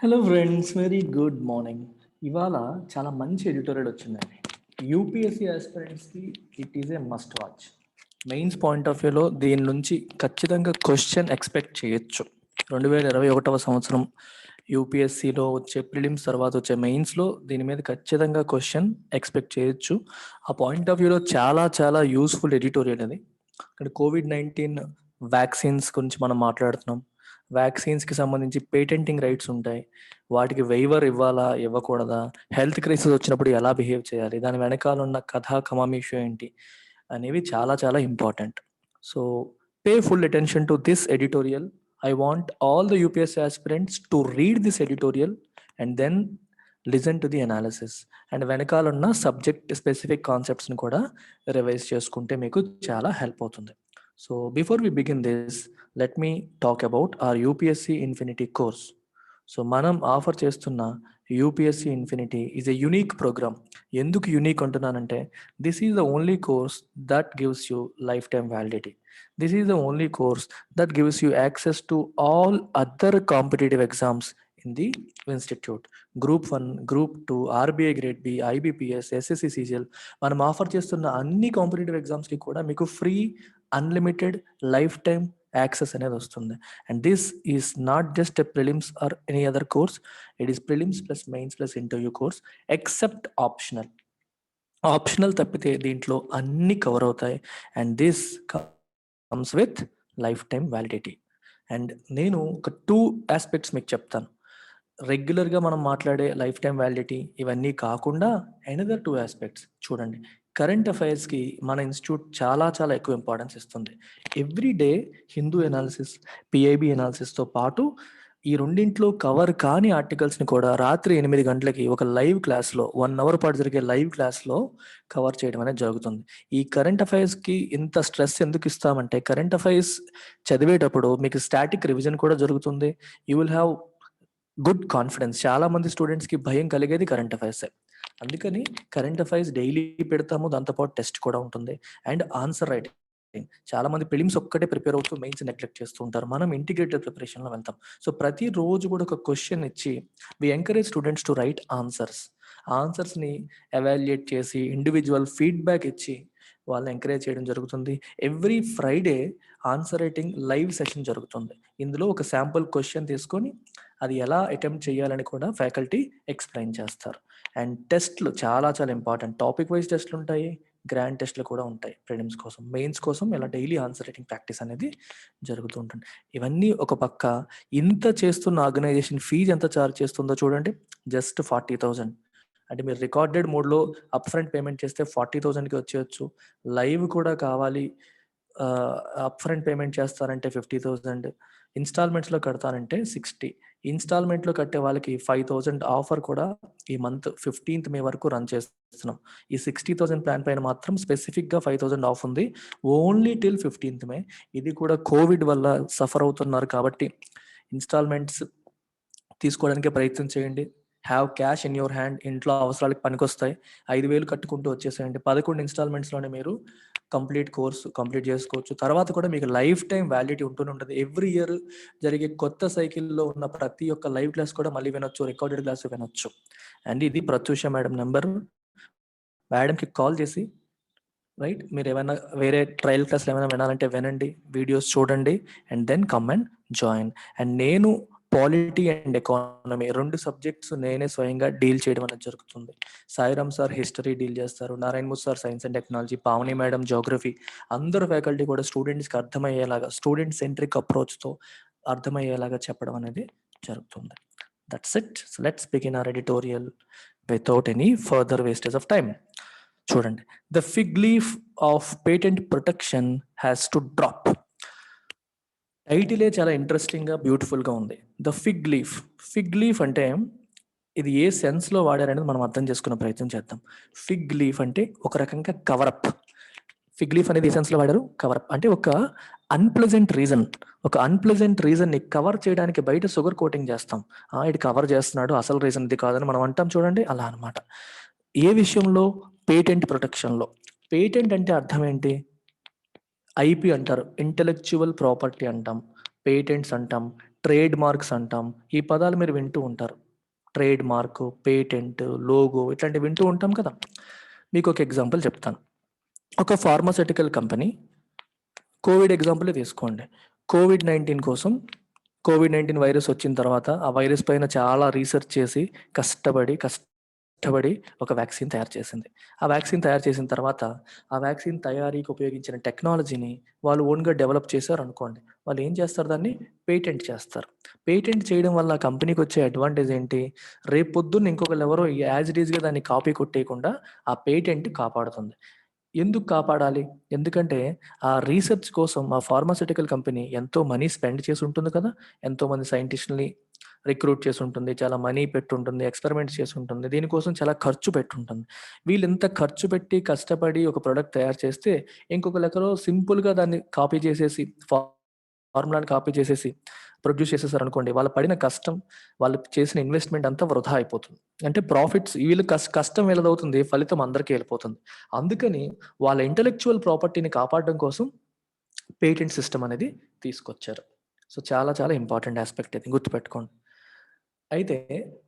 Hello friends, very good morning. ఇవాళ చాలా మంచి ఎడిటోరియల్ వచ్చిందండి. యూపీఎస్సీ ఆస్పిరెంట్స్కి it is a must watch. Mains point of వ్యూలో దీని నుంచి ఖచ్చితంగా క్వశ్చన్ ఎక్స్పెక్ట్ చేయొచ్చు. 2021 సంవత్సరం యూపీఎస్సీలో వచ్చే ప్రిలిమ్స్ తర్వాత వచ్చే మెయిన్స్లో దీని మీద ఖచ్చితంగా క్వశ్చన్ ఎక్స్పెక్ట్ చేయొచ్చు. ఆ పాయింట్ ఆఫ్ వ్యూలో చాలా చాలా యూస్ఫుల్ ఎడిటోరియల్ అది. ఇక్కడ కోవిడ్-19 వ్యాక్సిన్స్ గురించి మనం మాట్లాడుతున్నాం. వ్యాక్సిన్స్కి సంబంధించి పేటెంటింగ్ రైట్స్ ఉంటాయి. వాటికి వెయివర్ ఇవ్వాలా, ఇవ్వకూడదా, హెల్త్ క్రైసిస్ వచ్చినప్పుడు ఎలా బిహేవ్ చేయాలి, దాని వెనకాల ఉన్న కథా కమామీషు ఏంటి అనేవి చాలా చాలా important. So pay full attention to this editorial. I want all the UPSC aspirants to read this editorial and then listen to the analysis. And వెనకాల ఉన్న సబ్జెక్ట్ స్పెసిఫిక్ కాన్సెప్ట్స్ని కూడా రివైజ్ చేసుకుంటే మీకు చాలా హెల్ప్ అవుతుంది. So before we begin this, let me talk about our UPSC infinity course. So మనం offer చేస్తున్న UPSC infinity is a unique programme. ఎందుకు యునీక్ అంటున్నానంటే, this is the only course that gives you lifetime validity. This is the only course that gives you access to all other competitive exams in the institute. Group 1, group 2, RBI grade B, IBPS, SSC CGL, మనం offer చేస్తున్న అన్ని competitive ఎగ్జామ్స్కి కూడా మీకు free unlimited life time access అనేది వస్తుంది. And this is not just a prelims or any other course, it is prelims plus mains plus interview course except optional. Optional తప్పితే దీంట్లో అన్ని కవర్ అవుతాయి. And this comes with life time validity. And నేను ఒక 2 aspects మీకు చెప్తాను. రెగ్యులర్గా మనం మాట్లాడే లైఫ్ టైమ్ వ్యాలిడిటీ ఇవన్నీ కాకుండా అనదర్ 2 ఆస్పెక్ట్స్ చూడండి. కరెంట్ అఫైర్స్కి మన ఇన్స్టిట్యూట్ చాలా చాలా ఎక్కువ ఇంపార్టెన్స్ ఇస్తుంది. Every day Hindu analysis, PIB ఎనాలిసిస్తో పాటు ఈ రెండింట్లో కవర్ కాని ఆర్టికల్స్ని కూడా రాత్రి 8 గంటలకి ఒక లైవ్ క్లాస్లో 1 అవర్ పాటు జరిగే లైవ్ క్లాస్లో కవర్ చేయడం అనేది జరుగుతుంది. ఈ కరెంట్ అఫైర్స్కి ఇంత స్ట్రెస్ ఎందుకు ఇస్తామంటే, కరెంట్ అఫైర్స్ చదివేటప్పుడు మీకు స్టాటిక్ రివిజన్ కూడా జరుగుతుంది. You will have good confidence. చాలా మంది స్టూడెంట్స్కి భయం కలిగేది కరెంట్ అఫైర్సే. అందుకని కరెంట్ అఫైర్స్ డైలీ పెడతాము, దాంతోపాటు టెస్ట్ కూడా ఉంటుంది. అండ్ ఆన్సర్ రైటింగ్, చాలా మంది ప్రిలిమ్స్ ఒక్కటే ప్రిపేర్ అవుతూ మెయిన్స్ నెగ్లెక్ట్ చేస్తూ ఉంటారు. మనం ఇంటిగ్రేటెడ్ ప్రిపరేషన్లో వెళ్తాం. సో ప్రతి రోజు కూడా ఒక క్వశ్చన్ ఇచ్చి we encourage students to write answers. ఆన్సర్స్ని ఎవాల్యుయేట్ చేసి ఇండివిజువల్ ఫీడ్బ్యాక్ ఇచ్చి వాళ్ళని ఎంకరేజ్ చేయడం జరుగుతుంది. Every Friday answer writing live session జరుగుతుంది. ఇందులో ఒక శాంపుల్ క్వశ్చన్ తీసుకొని అది ఎలా అటెంప్ట్ చేయాలని కూడా ఫ్యాకల్టీ ఎక్స్ప్లెయిన్ చేస్తారు. అండ్ టెస్ట్లు చాలా చాలా ఇంపార్టెంట్. టాపిక్ వైజ్ టెస్ట్లు ఉంటాయి, గ్రాండ్ టెస్ట్లు కూడా ఉంటాయి. ప్రిలిమ్స్ కోసం, మెయిన్స్ కోసం ఇలా డైలీ ఆన్సర్ రైటింగ్ ప్రాక్టీస్ అనేది జరుగుతూ ఉంటుంది. ఇవన్నీ ఒక పక్క, ఇంత చేస్తున్న ఆర్గనైజేషన్ ఫీజు ఎంత ఛార్జ్ చేస్తుందో చూడండి. జస్ట్ 40,000. అంటే మీరు రికార్డెడ్ మోడ్లో అప్ ఫ్రంట్ పేమెంట్ చేస్తే 40,000కి వచ్చేయచ్చు. లైవ్ కూడా కావాలి, అప్ ఫ్రంట్ పేమెంట్ చేస్తారంటే 50,000, ఇన్స్టాల్మెంట్స్లో కడతానంటే 60. ఇన్స్టాల్మెంట్లో కట్టే వాళ్ళకి 5,000 ఆఫర్ కూడా ఈ మంత్ 15th మే వరకు రన్ చేస్తున్నాం. ఈ 60,000 ప్లాన్ పైన మాత్రం స్పెసిఫిక్గా 5,000 ఆఫ్ ఉంది, ఓన్లీ టిల్ 15th మే. ఇది కూడా కోవిడ్ వల్ల సఫర్ అవుతున్నారు కాబట్టి ఇన్స్టాల్మెంట్స్ తీసుకోవడానికి ప్రయత్నం చేయండి. Have cash in your hand. ఇంట్లో అవసరాలకు పనికొస్తాయి. 5,000 కట్టుకుంటూ వచ్చేసేయండి. 11 ఇన్స్టాల్మెంట్స్లోనే మీరు కంప్లీట్ కోర్సు కంప్లీట్ చేసుకోవచ్చు. తర్వాత కూడా మీకు లైఫ్ టైం వ్యాలిడిటీ ఉంటూనే ఉంటుంది. ఎవ్రీ ఇయర్ జరిగే కొత్త సైకిల్లో ఉన్న ప్రతి ఒక్క లైవ్ క్లాస్ కూడా మళ్ళీ వినొచ్చు, రికార్డెడ్ క్లాస్ వినొచ్చు. అండ్ ఇది ప్రత్యూష మేడం నెంబర్. మేడంకి కాల్ చేసి రైట్, మీరు ఏమైనా వేరే ట్రయల్ క్లాస్లు ఏమైనా వినాలంటే వినండి, వీడియోస్ చూడండి, and then come and join. And నేను పాలిటీ అండ్ ఎకానమీ 2 సబ్జెక్ట్స్ నేనే స్వయంగా డీల్ చేయడం అనేది జరుగుతుంది. సాయిరామ్ సార్ హిస్టరీ డీల్ చేస్తారు, Narayanamurthy sir science and technology, Pavani madam geography. అందరు ఫ్యాకల్టీ కూడా స్టూడెంట్స్కి అర్థమయ్యేలాగా, స్టూడెంట్ సెంట్రిక్ అప్రోచ్తో అర్థమయ్యేలాగా చెప్పడం అనేది జరుగుతుంది. That's it. So let's begin our editorial without any further wastage of time. చూడండి, the fig leaf of patent protection has to drop. టైటిలే చాలా ఇంట్రెస్టింగ్గా బ్యూటిఫుల్గా ఉంది. The fig leaf. Fig leaf అంటే ఇది ఏ సెన్స్లో వాడారనేది మనం అర్థం చేసుకునే ప్రయత్నం చేద్దాం. ఫిగ్ లీఫ్ అంటే ఒక రకంగా కవరప్. ఫిగ్ లీఫ్ అనేది ఏ సెన్స్లో వాడారు? కవరప్. అంటే ఒక అన్ప్లెజెంట్ రీజన్, ఒక అన్ప్లెజెంట్ రీజన్ని కవర్ చేయడానికి బయట షుగర్ కోటింగ్ చేస్తాం. ఇది కవర్ చేస్తున్నాడు, అసలు రీజన్ ఇది కాదని మనం అంటాం చూడండి, అలా అనమాట. ఏ విషయంలో? పేటెంట్ ప్రొటెక్షన్లో. పేటెంట్ అంటే అర్థం ఏంటి? ఐపి అంటారు, ఇంటెలెక్చువల్ ప్రాపర్టీ అంటాం, పేటెంట్స్ అంటాం, ట్రేడ్ మార్క్స్ అంటాం. ఈ పదాలు మీరు వింటూ ఉంటారు. ట్రేడ్ మార్క్, పేటెంట్, లోగో ఇట్లాంటివి వింటూ ఉంటాం కదా. మీకు ఒక ఎగ్జాంపుల్ చెప్తాను. ఒక ఫార్మాస్యూటికల్ కంపెనీ, కోవిడ్ ఎగ్జాంపులే తీసుకోండి. కోవిడ్-19 వైరస్ వచ్చిన తర్వాత ఆ వైరస్ పైన చాలా రీసెర్చ్ చేసి కష్టపడి ఒక వ్యాక్సిన్ తయారు చేసింది. ఆ వ్యాక్సిన్ తయారు చేసిన తర్వాత ఆ వ్యాక్సిన్ తయారీకి ఉపయోగించిన టెక్నాలజీని వాళ్ళు ఓన్గా డెవలప్ చేశారు అనుకోండి. వాళ్ళు ఏం చేస్తారు, దాన్ని పేటెంట్ చేస్తారు. పేటెంట్ చేయడం వల్ల ఆ కంపెనీకి వచ్చే అడ్వాంటేజ్ ఏంటి? రేపు పొద్దున్న ఇంకొకరు ఎవరో యాజ్ ఇట్ ఈస్గా దాన్ని కాపీ కొట్టేయకుండా ఆ పేటెంట్ కాపాడుతుంది. ఎందుకు కాపాడాలి? ఎందుకంటే ఆ రీసెర్చ్ కోసం ఆ ఫార్మాస్యూటికల్ కంపెనీ ఎంతో మనీ స్పెండ్ చేసి ఉంటుంది కదా. ఎంతోమంది సైంటిస్ట్‌లని రిక్రూట్ చేసి ఉంటుంది. చాలా మనీ పెట్టుంటుంది. ఎక్స్‌పెరిమెంట్స్ చేసి ఉంటుంది. దీనికోసం చాలా ఖర్చు పెట్టుంటుంది. వీళ్ళు ఇంత ఖర్చు పెట్టి కష్టపడి ఒక ప్రొడక్ట్ తయారు చేస్తే ఇంకొకళ్ళెవరో సింపుల్‌గా దాన్ని కాపీ చేసేసి ఫార్ములాని కాపీ చేసేసి ప్రొడ్యూస్ చేసేసారనుకోండి. వాళ్ళు పడిన కష్టం, వాళ్ళు చేసిన ఇన్వెస్ట్‌మెంట్ అంతా వృధా అయిపోతుంది. అంటే ప్రాఫిట్స్ వీళ్ళు కష్టం వీళ్ళదవుతుంది. ఫలితం అందరికీ వెళ్ళిపోతుంది. అందుకని వాళ్ళ ఇంటలెక్చువల్ ప్రాపర్టీని కాపాడడం కోసం పేటెంట్ సిస్టమ్ అనేది తీసుకొచ్చారు. సో, చాలా చాలా ఇంపార్టెంట్ యాస్పెక్ట్ ఇది, గుర్తుపెట్టుకోండి. అయితే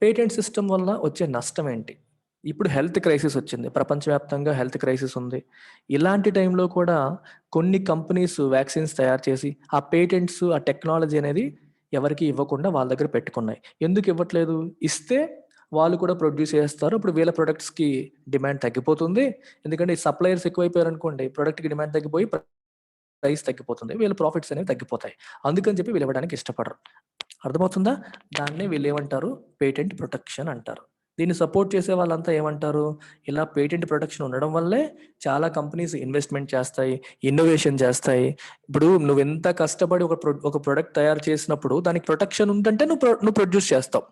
పేటెంట్ సిస్టమ్ వల్ల వచ్చే నష్టం ఏంటి? ఇప్పుడు హెల్త్ క్రైసిస్ వచ్చింది. ప్రపంచవ్యాప్తంగా హెల్త్ క్రైసిస్ ఉంది. ఇలాంటి టైంలో కూడా కొన్ని కంపెనీస్ వ్యాక్సిన్స్ తయారు చేసి ఆ పేటెంట్స్, ఆ టెక్నాలజీ అనేది ఎవరికీ ఇవ్వకుండా వాళ్ళ దగ్గర పెట్టుకున్నాయి. ఎందుకు ఇవ్వట్లేదు? ఇస్తే వాళ్ళు కూడా ప్రొడ్యూస్ చేస్తారు. అప్పుడు వీళ్ళ ప్రొడక్ట్స్‌కి డిమాండ్ తగ్గిపోతుంది. ఎందుకంటే సప్లయర్స్ ఎక్కువైపోయారనుకోండి, ప్రొడక్ట్‌కి డిమాండ్ తగ్గిపోయి ప్రైస్ తగ్గిపోతుంది. వీళ్ళ ప్రాఫిట్స్ అనేవి తగ్గిపోతాయి. అందుకని చెప్పి వీళ్ళు ఇవ్వడానికి ఇష్టపడరు. అర్థమవుతుందా? దాన్నే వీళ్ళేమంటారు? పేటెంట్ ప్రొటెక్షన్ అంటారు. దీన్ని సపోర్ట్ చేసే వాళ్ళంతా ఏమంటారు? ఇలా పేటెంట్ ప్రొటెక్షన్ ఉండడం వల్లే చాలా కంపెనీస్ ఇన్వెస్ట్‌మెంట్ చేస్తాయి, ఇన్నోవేషన్ చేస్తాయి. ఇప్పుడు నువ్వెంత కష్టపడి ఒక ప్రొడక్ట్ తయారు చేసినప్పుడు దానికి ప్రొటెక్షన్ ఉందంటే నువ్వు ప్రొడ్యూస్ చేస్తావు.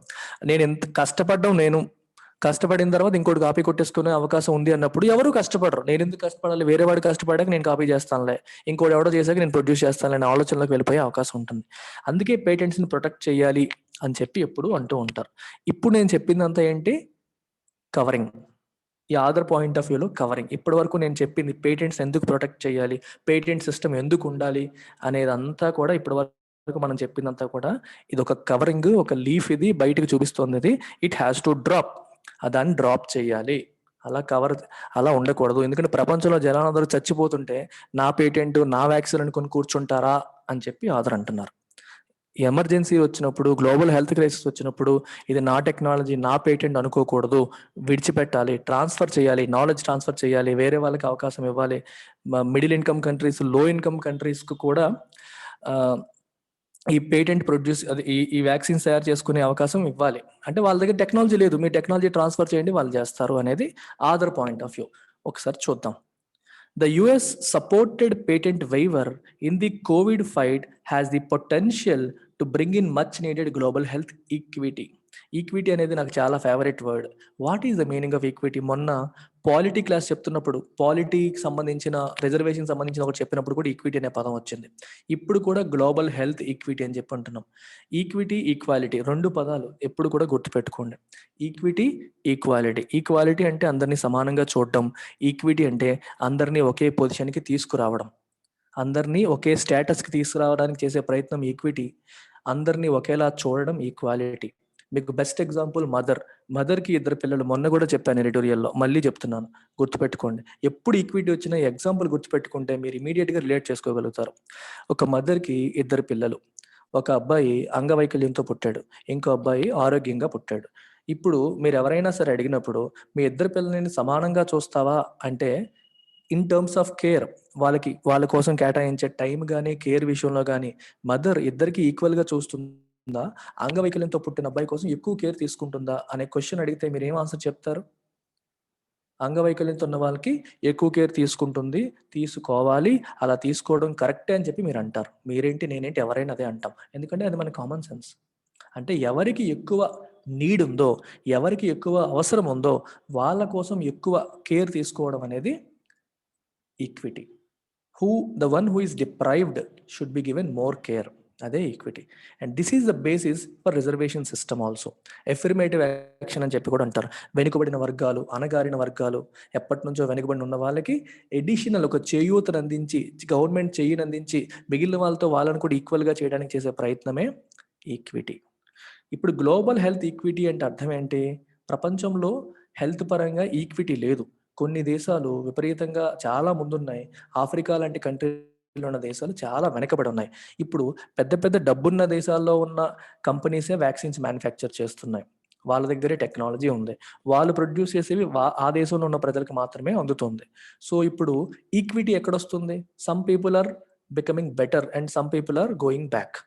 కష్టపడిన తర్వాత ఇంకోటి కాపీ కొట్టేసుకునే అవకాశం ఉంది అన్నప్పుడు ఎవరు కష్టపడరు. నేనెందుకు కష్టపడాలి? వేరే వాడు కష్టపడాక నేను కాపీ చేస్తానులే. ఇంకోడు ఎవడో చేసాక నేను ప్రొడ్యూస్ చేస్తానులే అనే ఆలోచనలోకి వెళ్ళిపోయే అవకాశం ఉంటుంది. అందుకే పేటెంట్స్‌ని ప్రొటెక్ట్ చేయాలి అని చెప్పి ఎప్పుడు అంటూ ఉంటారు. ఇప్పుడు నేను చెప్పిందంతా ఏంటి? కవరింగ్. ఈ అదర్ పాయింట్ ఆఫ్ వ్యూలో కవరింగ్. ఇప్పటి వరకు నేను చెప్పింది పేటెంట్స్ ఎందుకు ప్రొటెక్ట్ చేయాలి? పేటెంట్ సిస్టమ్ ఎందుకు ఉండాలి? అనేదంతా కూడా ఇప్పటి వరకు మనం చెప్పిందంతా కూడా ఇదొక కవరింగ్, ఒక లీఫ్ ఇది బయటకు చూపిస్తుంది ఇది. It has to drop. దాన్ని డ్రాప్ చేయాలి. అలా ఉండకూడదు. ఎందుకంటే ప్రపంచంలో జనాలందరూ చచ్చిపోతుంటే నా పేటెంట్, నా వ్యాక్సిన్ అనుకుని కూర్చుంటారా అని చెప్పి ఆథర్ అంటున్నారు. ఎమర్జెన్సీ వచ్చినప్పుడు, గ్లోబల్ హెల్త్ క్రైసిస్ వచ్చినప్పుడు ఇది నా టెక్నాలజీ, నా పేటెంట్ అనుకోకూడదు. విడిచిపెట్టాలి, ట్రాన్స్ఫర్ చేయాలి, నాలెడ్జ్ ట్రాన్స్ఫర్ చేయాలి, వేరే వాళ్ళకి అవకాశం ఇవ్వాలి. మిడిల్ ఇన్కమ్ కంట్రీస్, లో ఇన్కమ్ కంట్రీస్‌కి కూడా ఈ పేటెంట్ ప్రొడ్యూస్ అది ఈ వ్యాక్సిన్స్ తయారు చేసుకునే అవకాశం ఇవ్వాలి. అంటే వాళ్ళ దగ్గర టెక్నాలజీ లేదు. మీ టెక్నాలజీ ట్రాన్స్ఫర్ చేయండి, వాళ్ళు చేస్తారు అనేది అదర్ పాయింట్ ఆఫ్ వ్యూ. ఒకసారి చూద్దాం. The US supported patent waiver in the COVID fight has the potential to bring in much needed global health equity. Equity అనేది నాకు చాలా favourite word. What is the meaning of equity? మొన్న polity class చెప్తున్నప్పుడు పాలిటీకి సంబంధించిన reservation సంబంధించిన ఒకటి చెప్పినప్పుడు కూడా ఈక్విటీ అనే పదం వచ్చింది. ఇప్పుడు కూడా గ్లోబల్ హెల్త్ ఈక్విటీ అని చెప్పి అంటున్నాం. ఈక్విటీ, ఈక్వాలిటీ 2 పదాలు ఎప్పుడు కూడా గుర్తుపెట్టుకోండి. Equity, equality. ఈక్వాలిటీ అంటే అందరినీ సమానంగా చూడడం. ఈక్విటీ అంటే అందరినీ ఒకే పొజిషన్‌కి తీసుకురావడం. అందరినీ ఒకే స్టేటస్‌కి తీసుకురావడానికి చేసే ప్రయత్నం ఈక్విటీ. అందరినీ ఒకేలా చూడడం ఈక్వాలిటీ. మీకు బెస్ట్ ఎగ్జాంపుల్ మదర్‌కి 2 పిల్లలు. మొన్న కూడా చెప్పాను ఎడిటోరియల్‌లో. మళ్ళీ చెప్తున్నాను. గుర్తుపెట్టుకోండి. ఎప్పుడు ఈక్విటీ వచ్చినా ఎగ్జాంపుల్ గుర్తుపెట్టుకుంటే మీరు ఇమ్మీడియేట్‌గా రిలేట్ చేసుకోగలుగుతారు. ఒక మదర్‌కి 2 పిల్లలు. ఒక అబ్బాయి అంగవైకల్యంతో పుట్టాడు. ఇంకో అబ్బాయి ఆరోగ్యంగా పుట్టాడు. ఇప్పుడు మీరెవరైనా సరే అడిగినప్పుడు మీ 2 పిల్లలని సమానంగా చూస్తావా అంటే ఇన్ టర్మ్స్ ఆఫ్ కేర్, వాళ్ళ కోసం కేటాయించే టైం గాని, కేర్ విషయంలో గాని మదర్ ఇద్దరికీ ఈక్వల్‌గా చూస్తుందా? అంగవైకల్యంతో పుట్టిన అబ్బాయి కోసం ఎక్కువ కేర్ తీసుకుంటుందా? అనే క్వెషన్ అడిగితే మీరేం ఆన్సర్ చెప్తారు? అంగవైకల్యంతో ఉన్న వాళ్ళకి ఎక్కువ కేర్ తీసుకుంటుంది, తీసుకోవాలి, అలా తీసుకోవడం కరెక్టే అని చెప్పి మీరంటారు. మీరేంటి, నేనేంటి, ఎవరైనా అదే అంటాం. ఎందుకంటే అది మన కామన్ సెన్స్. అంటే ఎవరికి ఎక్కువ నీడ్ ఉందో, ఎవరికి ఎక్కువ అవసరం ఉందో వాళ్ళ కోసం ఎక్కువ కేర్ తీసుకోవడం అనేది equity. The one who is deprived should be given more care. అదే equity. And this is the basis for reservation system also. Affirmative action అని చెప్పి కూడా అంటారు. వెనుకబడిన వర్గాలు, అణగారిన వర్గాలు, ఎప్పటి నుంచో వెనుకబడి ఉన్న వాళ్ళకి ఎడిషనల్ ఒక చేయూతను అందించి, గవర్నమెంట్ చేయూని అందించి మిగిలిన వాళ్ళతో వాళ్ళని కూడా ఈక్వల్‌గా చేయడానికి చేసే ప్రయత్నమే ఈక్విటీ. ఇప్పుడు గ్లోబల్ హెల్త్ ఈక్విటీ అంటే అర్థం ఏంటి? ప్రపంచంలో హెల్త్ పరంగా ఈక్విటీ లేదు. కొన్ని దేశాలు విపరీతంగా చాలా ముందున్నాయి. ఆఫ్రికా లాంటి కంట్రీలో ఉన్న దేశాలు చాలా వెనకబడి ఉన్నాయి. ఇప్పుడు పెద్ద పెద్ద డబ్బున్న దేశాల్లో ఉన్న కంపెనీసే వ్యాక్సిన్స్ మ్యానుఫ్యాక్చర్ చేస్తున్నాయి. వాళ్ళ దగ్గరే టెక్నాలజీ ఉంది. వాళ్ళు ప్రొడ్యూస్ చేసేవి ఆ దేశంలో ఉన్న ప్రజలకు మాత్రమే అందుతుంది. సో ఇప్పుడు ఈక్విటీ ఎక్కడొస్తుంది? Some people are becoming better and some people are going back.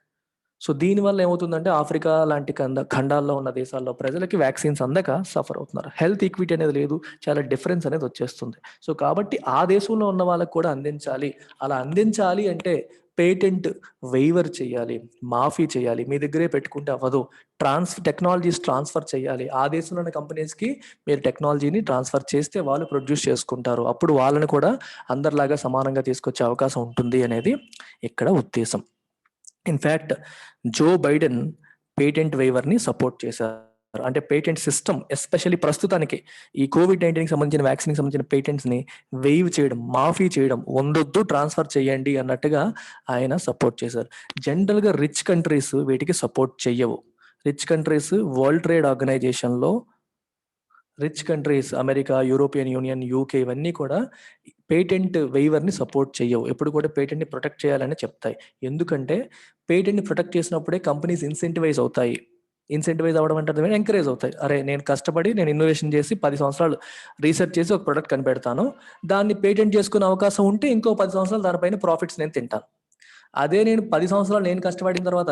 So దీనివల్ల ఏమవుతుందంటే ఆఫ్రికా లాంటి ఖండాల్లో ఉన్న దేశాల్లో ప్రజలకి వ్యాక్సిన్స్ అందక సఫర్ అవుతున్నారు. హెల్త్ ఈక్విటీ అనేది లేదు, చాలా డిఫరెన్స్ అనేది వచ్చేస్తుంది. సో కాబట్టి ఆ దేశంలో ఉన్న వాళ్ళకి కూడా అందించాలి. అలా అందించాలి అంటే పేటెంట్ వెయివర్ చేయాలి, మాఫీ చేయాలి. మీ దగ్గరే పెట్టుకుంటే అవ్వదు, టెక్నాలజీస్ ట్రాన్స్ఫర్ చేయాలి. ఆ దేశంలోని కంపెనీస్కి మీరు టెక్నాలజీని ట్రాన్స్ఫర్ చేస్తే వాళ్ళు ప్రొడ్యూస్ చేసుకుంటారు. అప్పుడు వాళ్ళని కూడా అందరిలాగా సమానంగా తీసుకొచ్చే అవకాశం ఉంటుంది అనేది ఇక్కడ ఉద్దేశం. ఇన్ఫ్యాక్ట్ జో బైడెన్ పేటెంట్ వెయివర్ని సపోర్ట్ చేశారు. అంటే పేటెంట్ సిస్టమ్ ఎస్పెషల్లీ ప్రస్తుతానికి ఈ కోవిడ్-19కి సంబంధించిన వ్యాక్సిన్కి సంబంధించిన పేటెంట్స్ని వెయివ్ చేయడం, మాఫీ చేయడం, ఉండొద్దు, ట్రాన్స్ఫర్ చేయండి అన్నట్టుగా ఆయన సపోర్ట్ చేశారు. జనరల్గా రిచ్ కంట్రీస్ వీటికి సపోర్ట్ చెయ్యవు. రిచ్ కంట్రీస్ వరల్డ్ ట్రేడ్ ఆర్గనైజేషన్లో rich countries America, European Union, UK ఇవన్నీ కూడా పేటెంట్ వెయివర్ని సపోర్ట్ చేయవు. ఎప్పుడు కూడా పేటెంట్ని ప్రొటెక్ట్ చేయాలని చెప్తాయి. ఎందుకంటే పేటెంట్ని ప్రొటెక్ట్ చేసినప్పుడే కంపెనీస్ ఇన్సెంటివైజ్ అవుతాయి. ఇన్సెంటివైజ్ అవ్వడం అంటే ఎంకరేజ్ అవుతాయి. అరే నేను కష్టపడి నేను ఇన్నోవేషన్ చేసి 10 సంవత్సరాలు రీసెర్చ్ చేసి ఒక ప్రొడక్ట్ కనిపెడతాను, దాన్ని పేటెంట్ చేసుకునే అవకాశం ఉంటే ఇంకో 10 సంవత్సరాలు దానిపైన ప్రాఫిట్స్ నేను తింటాను. అదే నేను 10 సంవత్సరాలు నేను కష్టపడిన తర్వాత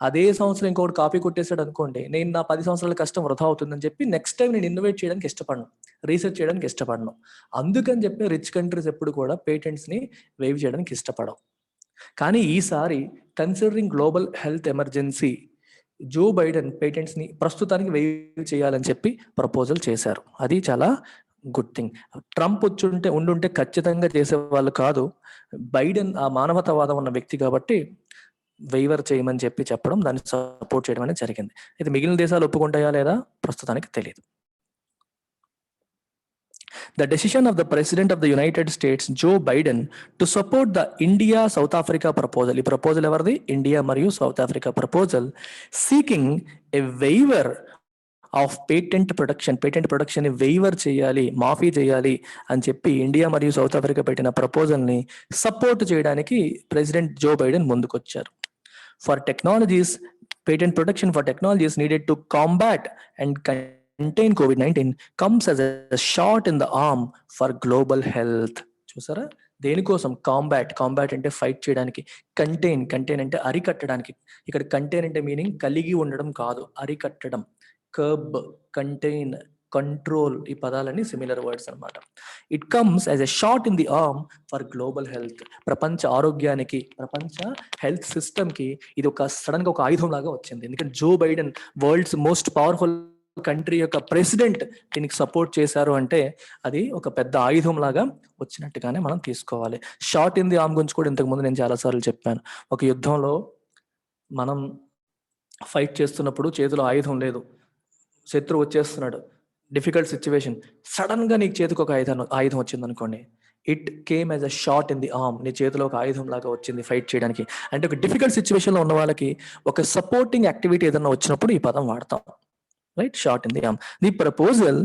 అదే సంవత్సరం ఇంకొకటి కాపీ కొట్టేసాడు అనుకోండి, నేను నా 10 సంవత్సరాల కష్టం వృధా అవుతుందని చెప్పి నెక్స్ట్ టైం నేను ఇన్నోవేట్ చేయడానికి ఇష్టపడను, రీసెర్చ్ చేయడానికి ఇష్టపడను. అందుకని చెప్పి రిచ్ కంట్రీస్ ఎప్పుడు కూడా పేటెంట్స్ని వేవ్ చేయడానికి ఇష్టపడవు. కానీ ఈసారి considering global health emergency Joe Biden పేటెంట్స్ని ప్రస్తుతానికి వేవ్ చేయాలని చెప్పి ప్రపోజల్ చేశారు. అది చాలా గుడ్ థింగ్. ట్రంప్ ఉండుంటే ఖచ్చితంగా చేసేవాళ్ళు కాదు. బైడెన్ ఆ మానవతావాదం ఉన్న వ్యక్తి కాబట్టి వెయివర్ చేయమని చెప్పడం, దాన్ని సపోర్ట్ చేయడం అనేది జరిగింది. అయితే మిగిలిన దేశాలు ఒప్పుకుంటాయా లేదా ప్రస్తుతానికి తెలియదు. The decision of the President of the United States, Joe Biden, to support the India-South Africa proposal. ఈ ప్రపోజల్ ఎవరిది? ఇండియా మరియు south Africa proposal seeking a waiver of patent protection ని వెయివర్ చేయాలి, మాఫీ చేయాలి అని చెప్పి ఇండియా మరియు సౌత్ ఆఫ్రికా పెట్టిన ప్రపోజల్ని సపోర్ట్ చేయడానికి ప్రెసిడెంట్ జో బైడెన్ ముందుకొచ్చారు. For technologies, patent protection for technologies needed to combat and contain COVID-19 comes as a shot in the arm for global health. చూసారా, దేనికోసం? కాంబాట్ అంటే ఫైట్ చేయడానికి, contain అంటే అరికట్టడానికి. ఇక్కడ కంటైన్ అంటే మీనింగ్ కలిగి ఉండడం కాదు, అరికట్టడం. కర్బ్, కంటైన్, కంట్రోల్, ఈ పదాలన్నీ సిమిలర్ వర్డ్స్ అన్నమాట. It comes as a shot in the arm for global health. ప్రపంచ ఆరోగ్యానికి, ప్రపంచ హెల్త్ సిస్టమ్ కి ఇది సడన్ గా ఒక ఆయుధం లాగా వచ్చింది. ఎందుకంటే Joe Biden world's most powerful country యొక్క ప్రెసిడెంట్ దీనికి సపోర్ట్ చేశారు అంటే అది ఒక పెద్ద ఆయుధం లాగా వచ్చినట్టుగానే మనం తీసుకోవాలి. షాట్ ఇన్ ది ఆర్మ్ గురించి కూడా ఇంతకు ముందు నేను చాలాసార్లు చెప్పాను. ఒక యుద్ధంలో మనం ఫైట్ చేస్తున్నప్పుడు చేతిలో ఆయుధం లేదు, శత్రువు వచ్చేస్తున్నాడు, డిఫికల్ట్ సిచ్యువేషన్, సడన్ గా నీకు చేతికి ఒక ఆయుధం వచ్చింది అనుకోండి, it came as a shot in the arm. నీ చేతిలో ఒక ఆయుధం లాగా వచ్చింది ఫైట్ చేయడానికి. అంటే ఒక డిఫికల్ట్ సిచ్యువేషన్ లో ఉన్న వాళ్ళకి ఒక సపోర్టింగ్ యాక్టివిటీ ఏదైనా వచ్చినప్పుడు ఈ పదం వాడతాం. Right, shot in the arm. The proposal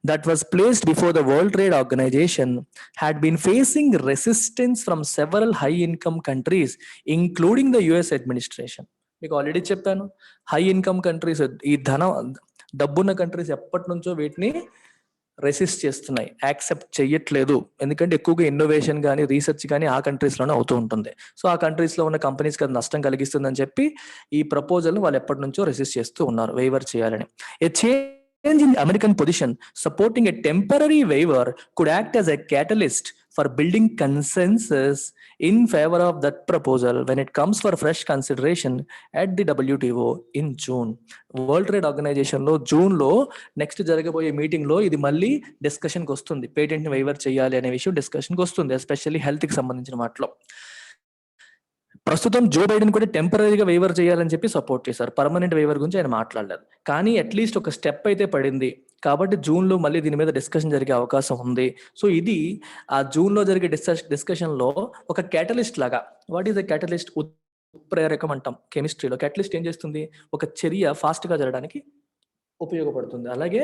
that was placed before the World Trade Organization had been facing resistance from several high-income countries, including the US administration. మీకు ఆల్రెడీ చెప్పాను, హై ఇన్కమ్ కంట్రీస్, ఈ డబ్బున్న countries ఎప్పటి నుంచో వీటిని resist చేస్తున్నాయి, accept చెయ్యట్లేదు. ఎందుకంటే ఎక్కువగా ఇన్నోవేషన్ కానీ రీసెర్చ్ కానీ ఆ కంట్రీస్లోనే అవుతూ ఉంటుంది. సో ఆ కంట్రీస్లో ఉన్న కంపెనీస్కి అది నష్టం కలిగిస్తుందని చెప్పి ఈ ప్రపోజల్ని వాళ్ళు ఎప్పటి నుంచో రెసిస్ట్ చేస్తూ ఉన్నారు, వేవర్ చేయాలని. ఏ change in the American position supporting a temporary waiver could act as a catalyst for building consensus in favor of that proposal when it comes for fresh consideration at the WTO in June. World trade organization లో June లో next జరగబోయే meeting లో ఇది మళ్ళీ discussion కి వస్తుంది. Patent ని waiver చేయాలి అనే విషయం డిస్కషన్ కి వస్తుంది, ఎస్పెషల్లీ హెల్త్ కి సంబంధించిన వాటిలో. ప్రస్తుతం జో బైడెన్ కూడా టెంపరీగా వేవర్ చేయాలని చెప్పి సపోర్ట్ చేశారు. పర్మనెంట్ వేవర్ గురించి ఆయన మాట్లాడలేదు. కానీ అట్లీస్ట్ ఒక స్టెప్ అయితే పడింది కాబట్టి జూన్ లో మళ్ళీ దీని మీద డిస్కషన్ జరిగే అవకాశం ఉంది. సో ఇది ఆ జూన్ లో జరిగే డిస్కషన్ లో ఒక క్యాటలిస్ట్ లాగా. What is the catalyst? ఉత్ప్రేరకం అంటాం కెమిస్ట్రీలో. క్యాటలిస్ట్ ఏం చేస్తుంది? ఒక చర్య ఫాస్ట్గా జరగడానికి ఉపయోగపడుతుంది. అలాగే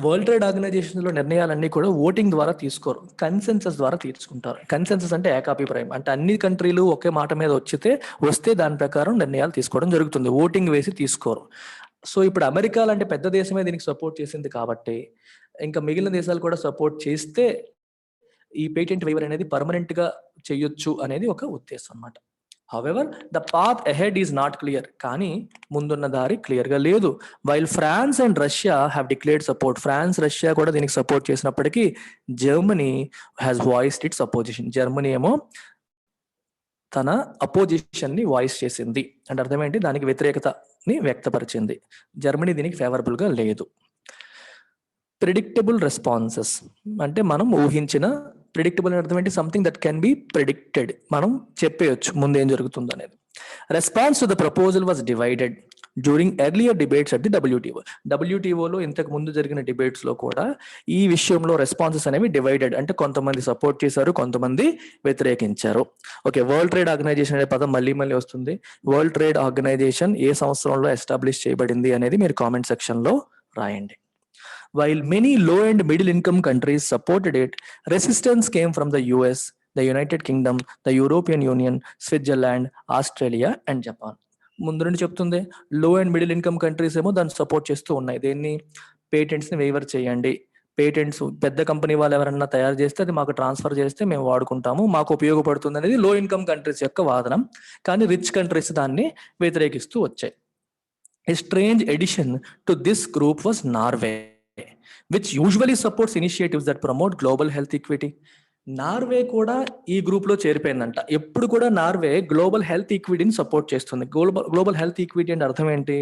వరల్డ్ ట్రేడ్ ఆర్గనైజేషన్లో నిర్ణయాలన్నీ కూడా ఓటింగ్ ద్వారా తీసుకోరు, కన్సెన్సస్ ద్వారా తీసుకుంటారు. కన్సెన్సస్ అంటే ఏకాభిప్రాయం, అంటే అన్ని కంట్రీలు ఒకే మాట మీద వస్తే దాని ప్రకారం నిర్ణయాలు తీసుకోవడం జరుగుతుంది, ఓటింగ్ వేసి తీసుకోరు. సో ఇప్పుడు అమెరికా లాంటి పెద్ద దేశమే దీనికి సపోర్ట్ చేసింది కాబట్టి ఇంకా మిగిలిన దేశాలు కూడా సపోర్ట్ చేస్తే ఈ పేటెంట్ వేవర్ అనేది పర్మనెంట్ గా చేయొచ్చు అనేది ఒక ఉద్దేశం అన్నమాట. However the path ahead is not clear, కానీ ముందున్న దారి క్లియర్ గా లేదు. While France and Russia have declared support, France Russia కూడా దీనికి సపోర్ట్ చేసినప్పటికీ Germany has voiced its opposition, Germany ఏమో తన అపోజిషన్ ని వాయిస్ చేసింది. అంటే అర్థం ఏంటి? దానికి వ్యతిరేకతని వ్యక్తపరిచింది. జర్మనీ దీనికి ఫేవరబుల్ గా లేదు. ప్రిడిక్టబుల్ రెస్పాన్సెస్ అంటే మనం ఊహించిన, ప్రిడిక్టబుల్ అని అర్థం ఏంటి? Something that can be predicted, మనం చెప్పేయచ్చు ముందు ఏం జరుగుతుంది అనేది. Response to the proposal was divided during earlier debates at the WTO. డబ్ల్యూటీఓలో ఇంతకు ముందు జరిగిన డిబేట్స్ లో కూడా ఈ విషయంలో రెస్పాన్సెస్ అనేవి డివైడెడ్, అంటే కొంతమంది సపోర్ట్ చేశారు, కొంతమంది వ్యతిరేకించారు. ఓకే, వరల్డ్ ట్రేడ్ ఆర్గనైజేషన్ అనే పదం మళ్ళీ వస్తుంది. వరల్డ్ ట్రేడ్ ఆర్గనైజేషన్ ఏ సంవత్సరంలో ఎస్టాబ్లిష్ చేయబడింది అనేది మీరు కామెంట్ సెక్షన్ లో రాయండి. While many low and middle income countries supported it, resistance came from the US, the United Kingdom, the European Union, Switzerland, Australia and Japan. ముందు నుండి చెప్తుంది, లో అండ్ మిడిల్ ఇన్కమ్ కంట్రీస్ ఏమో దాన్ని సపోర్ట్ చేస్తూ ఉన్నాయి. దేన్ని? పేటెంట్స్ ని వేవర్ చేయండి, పేటెంట్స్ పెద్ద కంపెనీ వాళ్ళు ఎవరన్నా తయారు చేస్తే అది మాకు ట్రాన్స్ఫర్ చేస్తే మేము వాడుకుంటాము, మాకు ఉపయోగపడుతుంది అనేది లో ఇన్కమ్ కంట్రీస్ యొక్క వాదన. కానీ రిచ్ కంట్రీస్ దాన్ని వ్యతిరేకిస్తూ వచ్చాయి. A strange addition to this group was Norway, which usually supports initiatives that promote global health equity. Norway కూడా ఈ గ్రూప్ లో చేరిపోయిందంట. ఎప్పుడు కూడా నార్వే గ్లోబల్ హెల్త్ ఈక్విటీని సపోర్ట్ చేస్తుంది. గ్లోబల్ హెల్త్ ఈక్విటీ అంటే అర్థం ఏంటి?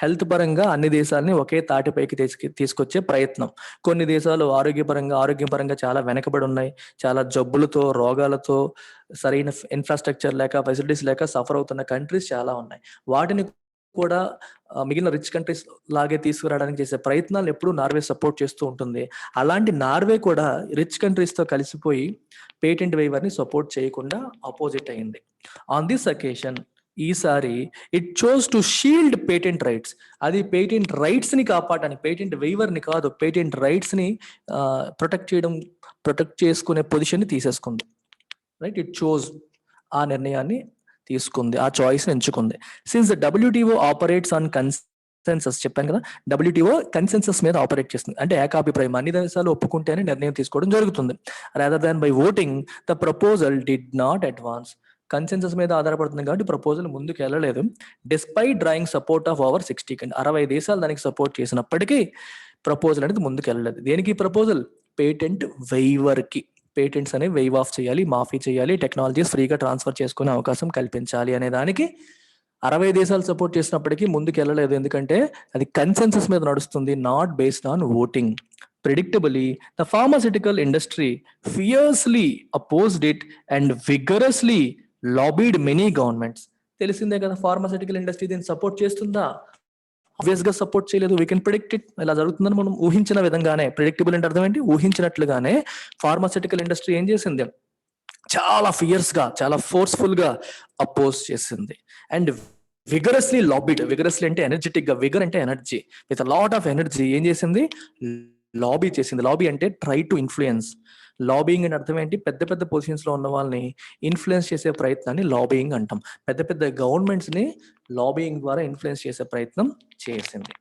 హెల్త్ పరంగా అన్ని దేశాలని ఒకే తాటిపైకి తీసుకొచ్చే ప్రయత్నం. కొన్ని దేశాలు ఆరోగ్యపరంగా చాలా వెనకబడి ఉన్నాయి, చాలా జబ్బులతో, రోగాలతో, సరైన ఇన్ఫ్రాస్ట్రక్చర్ లేక, ఫెసిలిటీస్ లేక సఫర్ అవుతున్న కంట్రీస్ చాలా ఉన్నాయి. వాటిని కూడా మిగిలిన రిచ్ కంట్రీస్ లాగే తీసుకురావడానికి చేసే ప్రయత్నాలు ఎప్పుడు నార్వే సపోర్ట్ చేస్తూ ఉంటుంది. అలాంటి నార్వే కూడా రిచ్ కంట్రీస్ తో కలిసిపోయి పేటెంట్ వేవర్ ని సపోర్ట్ చేయకుండా అపోజిట్ అయింది. ఆన్ దిస్ అకేషన్ ఈసారి it chose to shield patent rights. అది పేటెంట్ రైట్స్ ని కాపాడడానికి, పేటెంట్ వేవర్ ని కాదు, పేటెంట్ రైట్స్ ని ప్రొటెక్ట్ చేసుకునే పొజిషన్ ని తీసేసుకుంది. రైట్, ఇట్ చోజ్ ఆ నిర్ణయాన్ని తీసుకుంది, ఆ చాయిస్ ఎంచుకుంది. Since the WTO operates on consensus, చెప్పాను కదా, డబ్ల్యూటీఓ కన్సెన్సస్ మీద ఆపరేట్ చేస్తుంది, అంటే ఏకాభిప్రాయం, అన్ని దేశాలు ఒప్పుకుంటేనే నిర్ణయం తీసుకోవడం జరుగుతుంది. Rather than by voting the proposal did not advance. Consensus మీద ఆధారపడుతుంది కాబట్టి ప్రపోజల్ ముందుకు వెళ్ళలేదు. Despite drawing support of over 60 దేశాలు దానికి సపోర్ట్ చేసినప్పటికీ ప్రపోజల్ అనేది ముందుకు వెళ్ళలేదు. దేనికి ప్రపోజల్? పేటెంట్ వేవర్ కి. పేటెంట్స్ అనేవి వేవ్ ఆఫ్ చేయాలి, మాఫీ చేయాలి, టెక్నాలజీస్ ఫ్రీగా ట్రాన్స్ఫర్ చేసుకునే అవకాశం కల్పించాలి అనే దానికి 60 దేశాలు సపోర్ట్ చేసినప్పటికీ ముందుకు వెళ్ళలేదు. ఎందుకంటే అది కన్సెన్సస్ మీద నడుస్తుంది, not based on voting. Predictably, the pharmaceutical industry fiercely opposed it and vigorously lobbied many governments. తెలిసిందే కదా, ఫార్మాస్యూటికల్ ఇండస్ట్రీ దీన్ని సపోర్ట్ చేస్తుందా? ఆబ్వియస్ గా సపోర్ట్ చేయలేదు. We can predict it. ఇలా జరుగుతుందని మనం ఊహించిన విధంగానే, ప్రిడిక్టబుల్ అంటే అర్థం ఏంటి? ఊహించినట్లుగానే ఫార్మాస్యూటికల్ ఇండస్ట్రీ ఏం చేసింది? చాలా ఫియర్స్ గా, చాలా ఫోర్స్ఫుల్ గా అపోజ్ చేసింది. And vigorously lobbied. విగరస్లీ అంటే ఎనర్జెటిక్ గా, విగర్ అంటే energy, with lot of energy ఏం చేసింది? లాబీ చేసింది. లాబీ అంటే ట్రై టు ఇన్ఫ్లుయెన్స్. లాబింగ్ అని అర్థం ఏంటి? పెద్ద పెద్ద పొజిషన్స్ లో ఉన్న వాళ్ళని ఇన్ఫ్లుయెన్స్ చేసే ప్రయత్నాన్ని లాబింగ్ అంటాం. పెద్ద పెద్ద గవర్నమెంట్స్ ని లాబింగ్ ద్వారా ఇన్ఫ్లుయెన్స్ చేసే ప్రయత్నం చేసింది.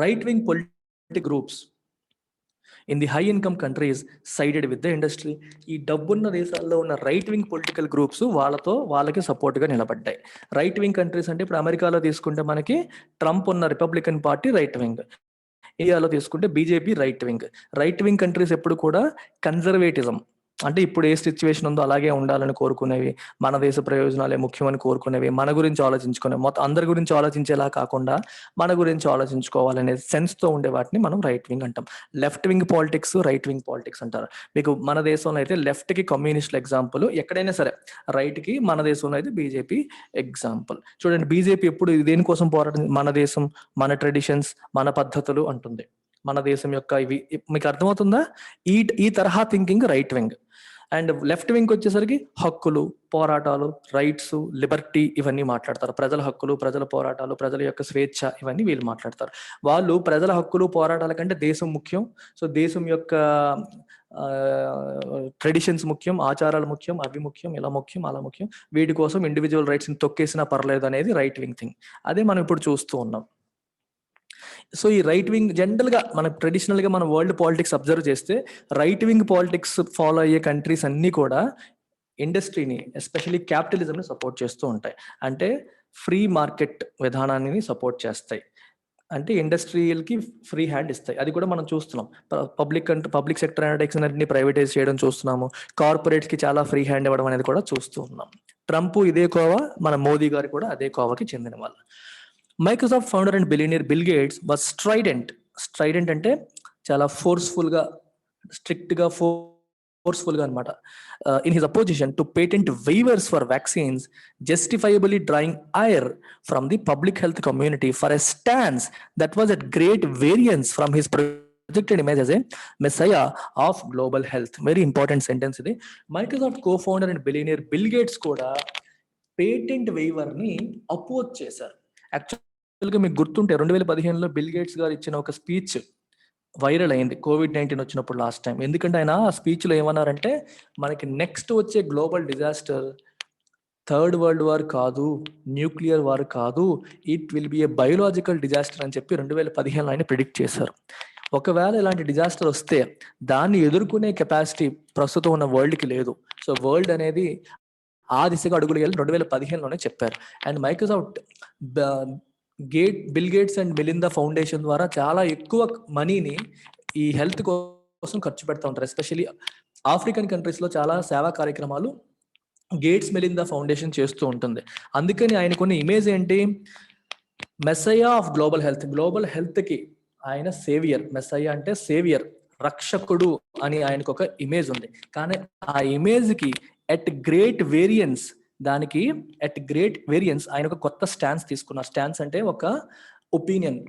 Right wing political groups in the high income countries sided with the industry. ఈ డబ్బున్న దేశాల్లో ఉన్న రైట్ వింగ్ పొలిటికల్ గ్రూప్స్ వాళ్ళకి సపోర్ట్ గా నిలబడ్డాయి. రైట్ వింగ్ కంట్రీస్ అంటే ఇప్పుడు అమెరికాలో తీసుకుంటే మనకి ట్రంప్ ఉన్న రిపబ్లికన్ పార్టీ రైట్ వింగ్, ఇండియాలో తీసుకుంటే BJP right wing. Right wing countries ఎప్పుడు కూడా కన్జర్వేటిజం, అంటే ఇప్పుడు ఏ సిచ్యువేషన్ ఉందో అలాగే ఉండాలని కోరుకునేవి, మన దేశ ప్రయోజనాలే ముఖ్యమని కోరుకునేవి, మన గురించి ఆలోచించుకునేవి, మొత్తం అందరి గురించి ఆలోచించేలా కాకుండా మన గురించి ఆలోచించుకోవాలనే సెన్స్ తో ఉండే వాటిని మనం రైట్ వింగ్ అంటాం. Left wing politics, right wing politics అంటారు. మీకు మన దేశంలో అయితే లెఫ్ట్ కి కమ్యూనిస్టులు ఎగ్జాంపుల్, ఎక్కడైనా సరే రైట్ కి మన దేశంలో అయితే బీజేపీ ఎగ్జాంపుల్. చూడండి, బీజేపీ ఎప్పుడు దేనికోసం పోరాటం? మన దేశం, మన ట్రెడిషన్స్, మన పద్ధతులు అంటుంది. మన దేశం యొక్క ఇవి మీకు అర్థమవుతుందా? ఈ తరహా thinking right wing. And left wing వచ్చేసరికి హక్కులు, పోరాటాలు, రైట్స్, లిబర్టీ ఇవన్నీ మాట్లాడతారు. ప్రజల హక్కులు, ప్రజల పోరాటాలు, ప్రజల యొక్క స్వేచ్ఛ ఇవన్నీ వీళ్ళు మాట్లాడతారు. వాళ్ళు ప్రజల హక్కులు, పోరాటాల కంటే దేశం ముఖ్యం, సో దేశం యొక్క ట్రెడిషన్స్ ముఖ్యం, ఆచారాలు ముఖ్యం, అవి ముఖ్యం, ఇలా ముఖ్యం, అలా ముఖ్యం, వీటి కోసం ఇండివిజువల్ రైట్స్ని తొక్కేసినా పర్లేదు అనేది రైట్ వింగ్ థింగ్. అదే మనం ఇప్పుడు చూస్తూ ఉన్నాం. సో ఈ రైట్ వింగ్ జనరల్గా మన ట్రెడిషనల్గా మన వరల్డ్ పాలిటిక్స్ అబ్జర్వ్ చేస్తే రైట్ వింగ్ పాలిటిక్స్ ఫాలో అయ్యే కంట్రీస్ అన్నీ కూడా ఇండస్ట్రీని, ఎస్పెషల్లీ క్యాపిటలిజంని సపోర్ట్ చేస్తూ ఉంటాయి. అంటే ఫ్రీ మార్కెట్ విధానాన్ని సపోర్ట్ చేస్తాయి, అంటే ఇండస్ట్రియల్కి ఫ్రీ హ్యాండ్ ఇస్తాయి. అది కూడా మనం చూస్తున్నాం. పబ్లిక్ సెక్టర్ అన్ని ప్రైవేటైజ్ చేయడం చూస్తున్నాము. కార్పొరేట్స్కి చాలా ఫ్రీ హ్యాండ్ ఇవ్వడం అనేది కూడా చూస్తూ ఉన్నాం. ట్రంప్ ఇదే కోవా, మన మోదీ గారు కూడా అదే కోవాకి చెందిన వాళ్ళు. Microsoft founder and billionaire Bill Gates was strident అంటే చాలా ఫోర్స్ఫుల్గా, స్ట్రిక్ట్గా ఫోర్స్ఫుల్గా అనమాట. In his opposition to patent waivers for vaccines, justifiably drawing ire from the public health community for a stance that was at great variance from his projected image as a messiah of global health. Very important sentence ఇది. Microsoft co-founder and billionaire bill gates కూడా patent వేవర్ని oppose చేశారు. యాక్చువల్గా మీకు గుర్తుంటే 2015లో bill gates గారు ఇచ్చిన ఒక speech viral అయింది COVID-19 వచ్చినప్పుడు లాస్ట్ టైం. ఎందుకంటే ఆయన ఆ స్పీచ్లో ఏమన్నారంటే, మనకి నెక్స్ట్ వచ్చే global disaster third world war కాదు, న్యూక్లియర్ వార్ కాదు, it will be A biological disaster అని చెప్పి 2015లో ఆయన ప్రిడిక్ట్ చేశారు. ఒకవేళ ఇలాంటి డిజాస్టర్ వస్తే దాన్ని ఎదుర్కొనే కెపాసిటీ ప్రస్తుతం ఉన్న వరల్డ్కి లేదు. సో వరల్డ్ అనేది ఆ దిశగా అడుగులు వేయాలని 2015లోనే చెప్పారు. And Microsoft bill gates and Melinda foundation ద్వారా చాలా ఎక్కువ మనీని ఈ హెల్త్ కోసం ఖర్చు పెడతా ఉంటారు. ఎస్పెషల్లీ ఆఫ్రికన్ కంట్రీస్లో చాలా సేవా కార్యక్రమాలు గేట్స్ మెలిందా ఫౌండేషన్ చేస్తూ ఉంటుంది. అందుకని ఆయనకున్న ఇమేజ్ ఏంటి, మెస్సయ్యా ఆఫ్ గ్లోబల్ హెల్త్. గ్లోబల్ హెల్త్కి ఆయన సేవియర్. మెస్సయ్యా అంటే సేవియర్, రక్షకుడు అని ఆయనకు ఒక ఇమేజ్ ఉంది. కానీ ఆ ఇమేజ్కి ఎట్ గ్రేట్ వేరియన్స్ ఆయన ఒక కొత్త స్టాన్స్ తీసుకున్నారు. స్టాన్స్ అంటే ఒక opinion.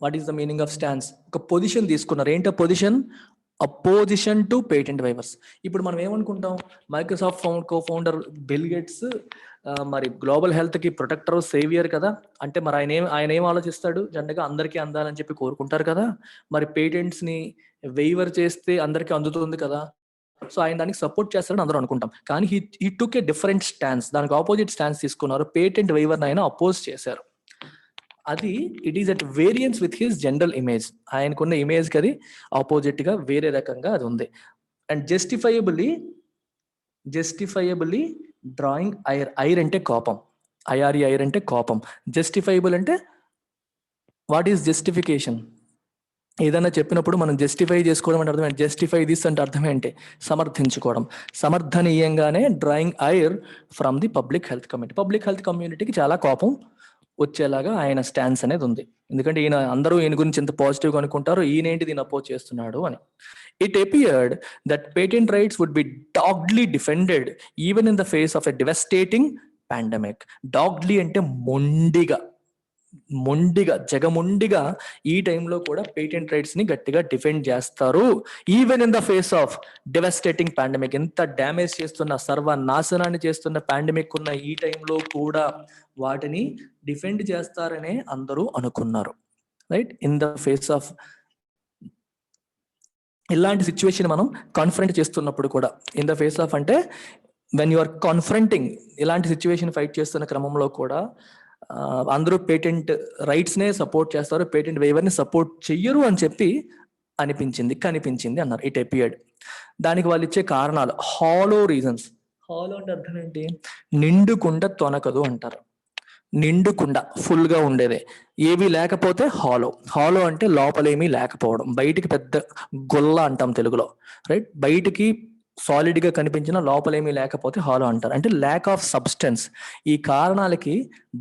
What is the meaning of stance? ఒక పొజిషన్ తీసుకున్నారు. ఏంటో position? Opposition to patent waivers. ఇప్పుడు మనం ఏమనుకుంటాం, మైక్రోసాఫ్ట్ co-founder బిల్ గేట్స్ మరి గ్లోబల్ హెల్త్కి ప్రొటెక్టర్, సేవియర్ కదా, అంటే మరి ఆయన ఏం ఆలోచిస్తాడు, జనరల్గా అందరికీ అందాలని చెప్పి కోరుకుంటారు కదా, మరి పేటెంట్స్ని వెయివర్ చేస్తే అందరికీ అందుతుంది కదా, సో ఆయన దానికి సపోర్ట్ చేస్తారని అందరూ అనుకుంటాం. కానీ he took a different stance, దానికి ఆపోజిట్ స్టాన్స్ తీసుకున్నారు. పేటెంట్ వెయివర్ని ఆయన అపోజ్ చేశారు. అది it is at variance with his general image. ఆయనకున్న ఇమేజ్కి అది ఆపోజిట్గా వేరే రకంగా అది ఉంది. అండ్ జస్టిఫైయబుల్లీ డ్రాయింగ్ ఐర్ అంటే కోపం, ఐర్ అంటే కోపం. జస్టిఫైబుల్ అంటే వాట్ ఈస్ జస్టిఫికేషన్? ఏదైనా చెప్పినప్పుడు మనం జస్టిఫై చేసుకోవడం అంటే అర్థం ఏంటి? జస్టిఫై దిస్ అంటే అర్థం ఏంటి? సమర్థించుకోవడం. సమర్థనీయంగానే drawing ire from the public health కమ్యూనిటీకి చాలా కోపం వచ్చేలాగా ఆయన స్టాన్స్ అనేది ఉంది. ఎందుకంటే అందరూ ఈయన గురించి ఎంత పాజిటివ్గా అనుకుంటారో, ఈయనేంటి దీన్ని అపోజ్ చేస్తున్నాడు అని. It appeared that patent rights would be doggedly defended even in the face of a devastating pandemic. Doggedly అంటే జగమొండిగా ఈ టైంలో కూడా పేటెంట్ రైట్స్ ని గట్టిగా డిఫెండ్ చేస్తారు. Even in the face of devastating pandemic, ఎంత డ్యామేజ్ చేస్తున్న, సర్వనాశనాన్ని చేస్తున్న పాండమిక్ ఉన్న ఈ టైంలో కూడా వాటిని డిఫెండ్ చేస్తారనే అందరూ అనుకున్నారు. Right? In the face of ఇలాంటి సిచ్యువేషన్ మనం కాన్ఫరెంట్ చేస్తున్నప్పుడు కూడా, ఇన్ ద ఫేస్ ఆఫ్ అంటే వెన్ యు ఆర్ కాన్ఫరెంటింగ్, ఇలాంటి సిచ్యువేషన్ ఫైట్ చేస్తున్న క్రమంలో కూడా అందరూ పేటెంట్ రైట్స్ నే సపోర్ట్ చేస్తారు, పేటెంట్ వేవర్ని సపోర్ట్ చెయ్యరు అని చెప్పి కనిపించింది అన్నారు. It appeared. దానికి వాళ్ళు ఇచ్చే కారణాలు హాలో రీజన్స్. హాలో అంటే అర్థం ఏంటి? నిండుకుండ తొనకదు అంటారు. నిండుకుండ ఫుల్ గా ఉండేదే, ఏవి లేకపోతే హాలో అంటే లోపలేమీ లేకపోవడం, బయటికి పెద్ద గొల్ల అంటాం తెలుగులో, రైట్? బయటికి సాలిడ్ గా కనిపించిన లోపలేమీ లేకపోతే హాలో అంటారు. అంటే ల్యాక్ ఆఫ్ సబ్స్టెన్స్. ఈ కారణాలకి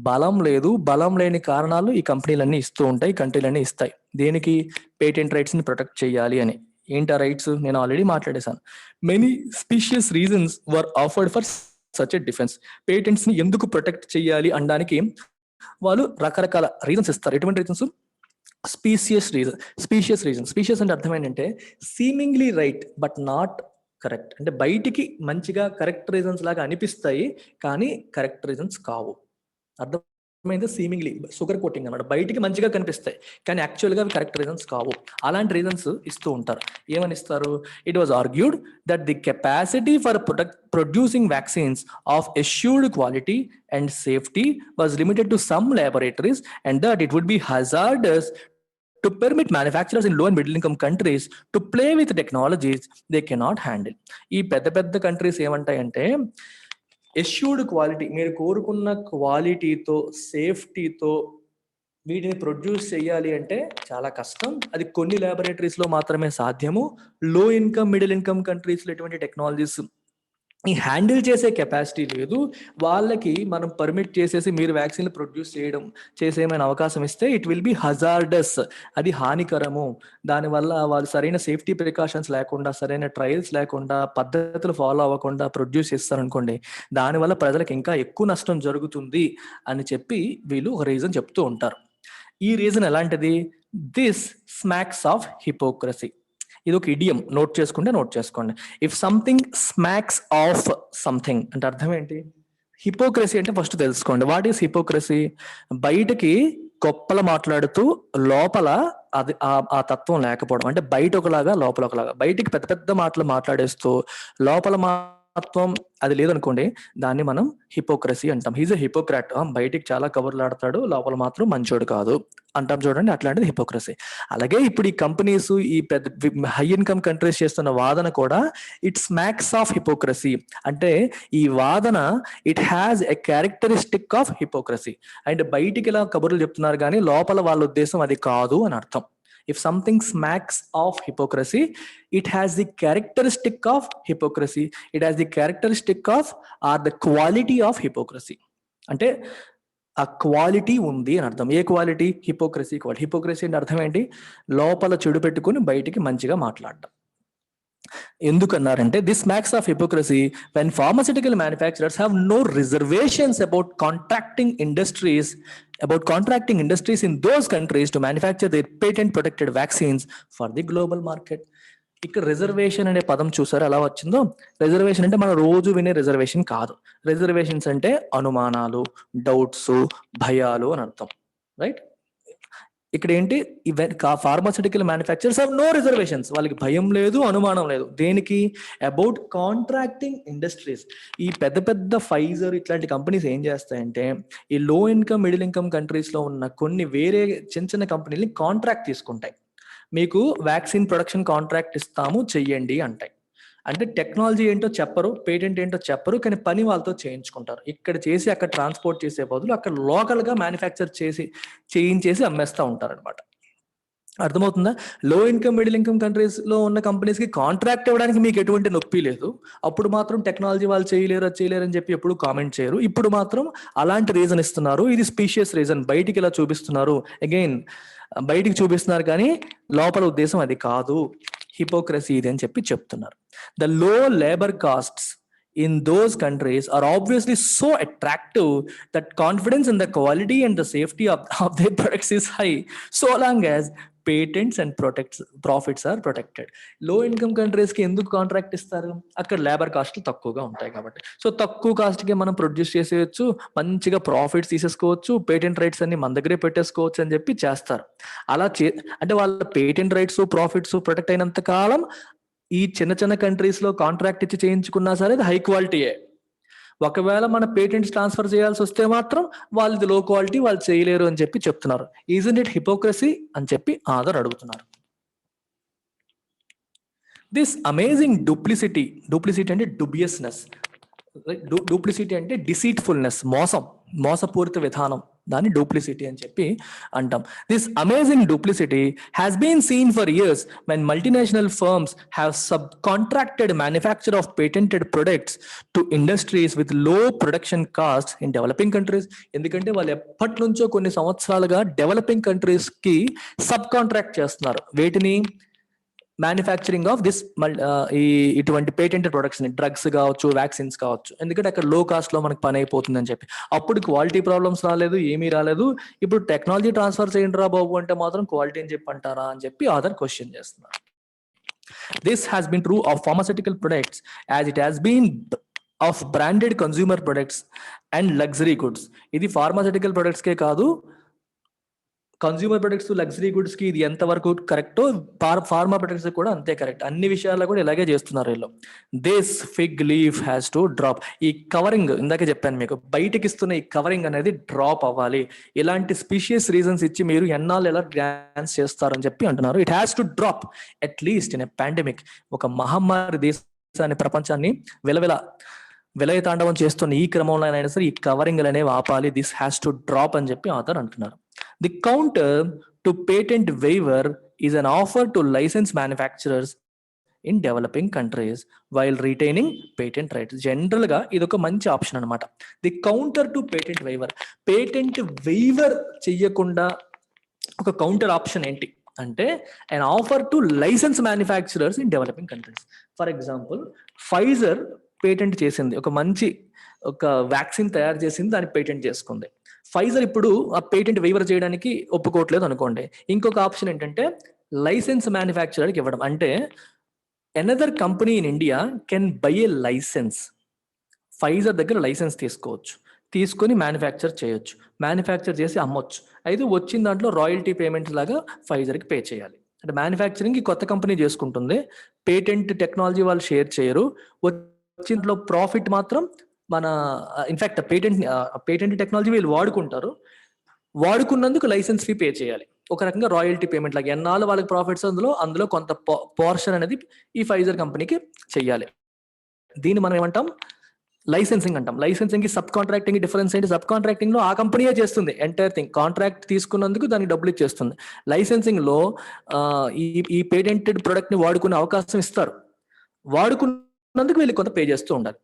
బలం లేదు. బలం లేని కారణాలు ఈ కంపెనీలన్నీ ఇస్తూ ఉంటాయి, కంట్రీలన్నీ ఇస్తాయి. దేనికి? పేటెంట్ రైట్స్ ని ప్రొటెక్ట్ చేయాలి అని. ఏంటా రైట్స్? నేను ఆల్రెడీ మాట్లాడేశాను. Many specious reasons were offered for such a defence. Patents ని ఎందుకు ప్రొటెక్ట్ చేయాలి అనడానికి వాళ్ళు రకరకాల రీజన్స్ ఇస్తారు. ఎటువంటి రీజన్స్? Spacious reason. స్పీషియస్ అంటే అర్థం ఏంటంటే seemingly right but not correct. అంటే బయటికి మంచిగా కరెక్ట్ రీజన్స్ లాగా అనిపిస్తాయి, కానీ కరెక్ట్ రీజన్స్ కావు. అర్థమైంది? సీమింగ్లీ షుగర్ కోటింగ్ అన్నమాట. బయటికి మంచిగా కనిపిస్తాయి, కానీ యాక్చువల్గా అవి కరెక్ట్ రీజన్స్ కావు. అలాంటి రీజన్స్ ఇస్తూ ఉంటారు. ఏమని ఇస్తారు? It was argued that the capacity for producing vaccines of assured quality and safety was limited to some laboratories, and that it would be hazardous to permit manufacturers in low and middle income countries to play with technologies they cannot handle. ఈ పెద్ద పెద్ద countries ఏమంటాయంటే, assured quality, మీరు కోరుకున్న క్వాలిటీతో సేఫ్టీతో వీటిని produce చేయాలి అంటే చాలా కష్టం, అది కొన్ని ల్యాబొరేటరీస్లో మాత్రమే సాధ్యము. లో ఇన్కమ్ మిడిల్ ఇన్కమ్ కంట్రీస్లో ఎటువంటి టెక్నాలజీస్ ఈ హ్యాండిల్ చేసే కెపాసిటీ లేదు. వాళ్ళకి మనం పర్మిట్ చేసేసి మీరు వ్యాక్సిన్ ప్రొడ్యూస్ చేసేమైనా అవకాశం ఇస్తే ఇట్ విల్ బి హజార్డస్, అది హానికరము. దానివల్ల వాళ్ళు సరైన సేఫ్టీ ప్రికాషన్స్ లేకుండా, సరైన ట్రయల్స్ లేకుండా, పద్ధతులు ఫాలో అవ్వకుండా ప్రొడ్యూస్ చేస్తారనుకోండి, దానివల్ల ప్రజలకు ఇంకా ఎక్కువ నష్టం జరుగుతుంది అని చెప్పి వీళ్ళు ఒక రీజన్ చెప్తూ ఉంటారు. ఈ రీజన్ ఎలాంటిది? This smacks of hypocrisy. ఇది ఒక ఇడియం, నోట్ చేసుకోండి. If something smacks of something అంటే అర్థం ఏంటి? హిపోక్రసీ అంటే ఫస్ట్ తెలుసుకోండి. What is hypocrisy? బయటకి గొప్పల మాట్లాడుతూ లోపల అది ఆ తత్వం లేకపోవడం. అంటే బయట ఒకలాగా లోపల ఒకలాగా, బయటికి పెద్ద పెద్ద మాటలు మాట్లాడేస్తూ లోపల తత్వం అది లేదనుకోండి, దాన్ని మనం హిపోక్రసీ అంటాం. He's a hypocrite. బయటికి చాలా కబుర్లాడతాడు, లోపల మాత్రం మంచోడు కాదు అంటాం చూడండి, అట్లాంటిది హిపోక్రసీ. అలాగే ఇప్పుడు ఈ కంపెనీస్, ఈ పెద్ద హై ఇన్కమ్ కంట్రీస్ చేస్తున్న వాదన కూడా ఇట్ స్మాక్స్ ఆఫ్ హిపోక్రసీ. అంటే ఈ వాదన it has a characteristic of hypocrisy. And బయటికి ఇలా కబుర్లు చెప్తున్నారు కానీ లోపల వాళ్ళ ఉద్దేశం అది కాదు అని అర్థం. If something smacks of hypocrisy, it has the characteristic of hypocrisy. It has the characteristic of or the quality of hypocrisy. అంటే ఆ క్వాలిటీ ఉంది అని అర్థం. ఏ క్వాలిటీ? Hypocrisy quality. హిపోక్రసీ అంటే అర్థం ఏంటి? లోపల చెడు పెట్టుకుని బయటికి మంచిగా మాట్లాడటం. ఎందుకన్నారంటే this smacks of hypocrisy when pharmaceutical manufacturers have no reservations about contracting industries in those countries to manufacture their patent protected vaccines for the global market. ఇక్కడ రిజర్వేషన్ అనే పదం చూసారు ఎలా వచ్చిందో? రిజర్వేషన్ అంటే మనం రోజు వినే రిజర్వేషన్ కాదు. రిజర్వేషన్స్ అంటే అనుమానాలు, డౌట్స్, భయాలు అని అర్థం, రైట్? ఇక్కడ ఏంటి? Pharmaceutical manufacturers have no reservations. వాళ్ళకి భయం లేదు, అనుమానం లేదు. దేనికి? About contracting industries. ఈ పెద్ద పెద్ద ఫైజర్ ఇట్లాంటి కంపెనీస్ ఏం చేస్తాయంటే, ఈ లో ఇన్కమ్ మిడిల్ ఇన్కమ్ కంట్రీస్ లో ఉన్న కొన్ని వేరే చిన్న చిన్న కంపెనీలని కాంట్రాక్ట్ తీసుకుంటాయి. మీకు వ్యాక్సిన్ ప్రొడక్షన్ కాంట్రాక్ట్ ఇస్తాము, చెయ్యండి అంటాయి. అంటే టెక్నాలజీ ఏంటో చెప్పరు, పేటెంట్ ఏంటో చెప్పరు, కానీ పని వాళ్ళతో చేయించుకుంటారు. ఇక్కడ చేసి అక్కడ ట్రాన్స్పోర్ట్ చేసే బదులు అక్కడ లోకల్ గా మ్యానుఫ్యాక్చర్ చేయించేసి అమ్మేస్తూ ఉంటారు అనమాట. అర్థమవుతుందా? లో ఇన్కమ్ మిడిల్ ఇన్కమ్ కంట్రీస్ లో ఉన్న కంపెనీస్ కి కాంట్రాక్ట్ ఇవ్వడానికి మీకు ఎటువంటి నొప్పి లేదు. అప్పుడు మాత్రం టెక్నాలజీ వాళ్ళు చేయలేరు అని చెప్పి ఎప్పుడు కామెంట్ చేయరు. ఇప్పుడు మాత్రం అలాంటి రీజన్ ఇస్తున్నారు. ఇది స్పీషియస్ రీజన్. బయటికి ఇలా చూపిస్తున్నారు, అగైన్ బయటికి చూపిస్తున్నారు కానీ లోపల ఉద్దేశం అది కాదు. హిపోక్రసీ ఇది అని చెప్పి చెప్తున్నారు. The low labor costs in those countries are obviously so attractive that confidence in the quality and the safety of their products is high, so long as patents and profits are protected. లో income countries కి ఎందుకు contract ఇస్తారు? అక్కడ labour cost తక్కువగా ఉంటాయి కాబట్టి. So తక్కువ cost కి మనం ప్రొడ్యూస్ చేసేయచ్చు, మంచిగా ప్రాఫిట్స్ తీసేసుకోవచ్చు, పేటెంట్ రైట్స్ అన్ని మన దగ్గరే పెట్టేసుకోవచ్చు అని చెప్పి చేస్తారు. అలా అంటే వాళ్ళ పేటెంట్ రైట్స్, ప్రాఫిట్స్ ప్రొటెక్ట్ అయినంత కాలం ఈ చిన్న చిన్న కంట్రీస్ లో కాంట్రాక్ట్ ఇచ్చి చేయించుకున్నా సరే అది హై క్వాలిటీయే. ఒకవేళ మన పేటెంట్స్ ట్రాన్స్ఫర్ చేయాల్సి వస్తే మాత్రం వాళ్ళది లో క్వాలిటీ, వాళ్ళు చేయలేరు అని చెప్పి చెప్తున్నారు. ఈజంట్ ఇట్ హిపోక్రసీ అని చెప్పి ఆధార్ అడుగుతున్నారు. దిస్ అమేజింగ్ డూప్లిసిటీ అంటే డుబియస్నెస్, డూప్లిసిటీ అంటే డిసీట్ఫుల్నెస్, మోసపూరిత విధానం, దాన్ని డూప్లిసిటీ అని చెప్పి అంటాం. This amazing duplicity has been seen for years when multinational firms have sub contracted manufacture of patented products to industries with low production cost in developing countries. ఎందుకంటే వాళ్ళు ఎప్పటి నుంచో కొన్ని సంవత్సరాలుగా డెవలపింగ్ కంట్రీస్ కి సబ్ కాంట్రాక్ట్ చేస్తున్నారు. వేటిని? Manufacturing of this ఇటువంటి పేటెంటెడ్ ప్రొడక్ట్స్, డ్రగ్స్ కావచ్చు, వ్యాక్సిన్స్ కావచ్చు. ఎందుకంటే అక్కడ లో కాస్ట్ లో మనకి పని అయిపోతుంది అని చెప్పి. అప్పుడు క్వాలిటీ ప్రాబ్లమ్స్ రాలేదు, ఏమీ రాలేదు. ఇప్పుడు టెక్నాలజీ ట్రాన్స్ఫర్ చేయండి రా బాబు అంటే మాత్రం క్వాలిటీ అని చెప్పి అంటారా అని చెప్పి ఆధార్ క్వశ్చన్ చేస్తున్నారు. This has been true of pharmaceutical products as it has been of branded consumer products and luxury goods. ఇది pharmaceutical products కే కాదు, కన్స్యూమర్ ప్రొడక్ట్స్ లగ్జరీ గుడ్స్ కి ఇది ఎంతవరకు కరెక్టో ఫార్మా ప్రొడక్ట్స్ కూడా అంతే కరెక్ట్. అన్ని విషయాల్లో కూడా ఇలాగే చేస్తున్నారు వీళ్ళు. This fig leaf has to drop. ఈ కవరింగ్ ఇందాకే చెప్పాను మీకు, బయటకి ఇస్తున్న ఈ కవరింగ్ అనేది డ్రాప్ అవ్వాలి. ఇలాంటి స్పీషియస్ రీజన్స్ ఇచ్చి మీరు ఎన్నాళ్ళు ఎలా డాన్స్ చేస్తారని చెప్పి అంటున్నారు. It has to drop at least in a pandemic. ఒక మహమ్మారి దేశాన్ని, ప్రపంచాన్ని విలయ తాండవం చేస్తున్న ఈ క్రమంలో అయినా సరే ఈ కవరింగ్ అనేవి ఆపాలి. దిస్ హ్యాస్ టు డ్రాప్ అని చెప్పి ఆథర్ అంటున్నారు. The counter to patent waiver is an offer to licensed manufacturers in developing countries while retaining patent rights. General గా ఇది ఒక మంచి ఆప్షన్ అన్నమాట. The counter to patent waiver. Patent waiver చెయ్యకుండా ఒక కౌంటర్ ఆప్షన్ ఏంటి అంటే an offer to licensed manufacturers in developing countries. For example, Pfizer patent చేసింది, ఒక వ్యాక్సిన్ తయారు చేసింది, దాన్ని పేటెంట్ చేసుకుంది. ఫైజర్ ఇప్పుడు ఆ పేటెంట్ వైవర్ చేయడానికి ఒప్పుకోవట్లేదు అనుకోండి. ఇంకొక ఆప్షన్ ఏంటంటే లైసెన్స్ మ్యానుఫ్యాక్చరర్కి ఇవ్వడం. అంటే another company in India can buy a licence. Pfizer దగ్గర లైసెన్స్ తీసుకొని మ్యానుఫ్యాక్చర్ చేయొచ్చు, మ్యానుఫ్యాక్చర్ చేసి అమ్మొచ్చు. అయితే వచ్చిన దాంట్లో రాయల్టీ పేమెంట్స్ లాగా ఫైజర్కి పే చేయాలి. అంటే మ్యానుఫ్యాక్చరింగ్ కొత్త కంపెనీ చేసుకుంటుంది, పేటెంట్ టెక్నాలజీ వాళ్ళు షేర్ చేయరు. వచ్చిన ప్రాఫిట్ మాత్రం మన ఇన్ఫాక్ట్ పేటెంట్ టెక్నాలజీ వీళ్ళు వాడుకున్నందుకు లైసెన్స్ ఫీ పే చేయాలి. ఒక రకంగా రాయల్టీ పేమెంట్ లాగా ఎన్నాళ్ళు వాళ్ళకి ప్రాఫిట్స్ అందులో కొంత పోర్షన్ అనేది ఈ ఫైజర్ కంపెనీకి చెయ్యాలి. దీన్ని మనం ఏమంటాం, లైసెన్సింగ్ అంటాం. లైసెన్సింగ్ కి సబ్ కాంట్రాక్టింగ్ డిఫరెన్స్ ఏంటి? సబ్ కాంట్రాక్టింగ్ లో ఆ కంపెనీయే చేస్తుంది ఎంటైర్ థింగ్, కాంట్రాక్ట్ తీసుకున్నందుకు దానికి డబ్బులు ఇచ్చేస్తుంది. లైసెన్సింగ్ లో ఈ పేటెంటెడ్ ప్రొడక్ట్ ని వాడుకునే అవకాశం ఇస్తారు, వాడుకున్నందుకు వీళ్ళు కొంత పే చేస్తూ ఉండాలి.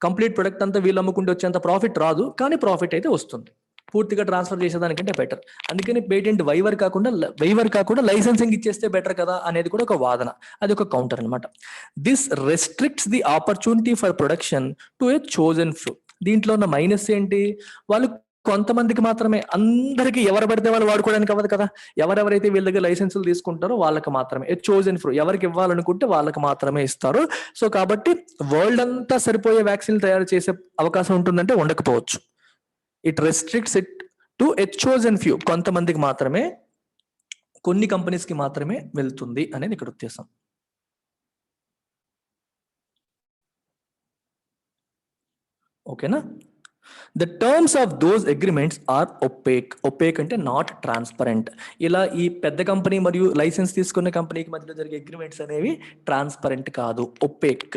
కంప్లీట్ ప్రొడక్ట్ అంతా వీళ్ళు అమ్ముకుంటే వచ్చేంత ప్రాఫిట్ రాదు, కానీ ప్రాఫిట్ అయితే వస్తుంది. పూర్తిగా ట్రాన్స్ఫర్ చేసేదానికంటే బెటర్. అందుకని పేటెంట్ వైవర్ కాకుండా లైసెన్సింగ్ ఇచ్చేస్తే బెటర్ కదా అనేది కూడా ఒక వాదన, అది ఒక కౌంటర్ అనమాట. This restricts the opportunity for production to A chosen few. దీంట్లో ఉన్న మైనస్ ఏంటి? వాళ్ళు కొంతమందికి మాత్రమే, అందరికీ ఎవరు పడితే వాళ్ళు వాడుకోవడానికి అవ్వదు కదా. ఎవరెవరైతే వీళ్ళ దగ్గర లైసెన్సులు తీసుకుంటారో వాళ్ళకి మాత్రమే, చోజన్ ఫ్రూ, ఎవరికి ఇవ్వాలనుకుంటే వాళ్ళకి మాత్రమే ఇస్తారు. సో కాబట్టి వరల్డ్ అంతా సరిపోయే వ్యాక్సిన్ తయారు చేసే అవకాశం ఉంటుందంటే ఉండకపోవచ్చు. It restricts it to a chosen few, కొంతమందికి మాత్రమే, కొన్ని కంపెనీస్ కి మాత్రమే వెళ్తుంది అనేది ఇక్కడ ఉద్దేశం. ఓకేనా? The terms of those agreements are opaque. Opaque అంటే నాట్ ట్రాన్స్పరెంట్. ఇలా ఈ పెద్ద కంపెనీ మరియు లైసెన్స్ తీసుకున్న కంపెనీకి మధ్యలో జరిగే అగ్రిమెంట్స్ అనేవి ట్రాన్స్పరెంట్ కాదు, opaque.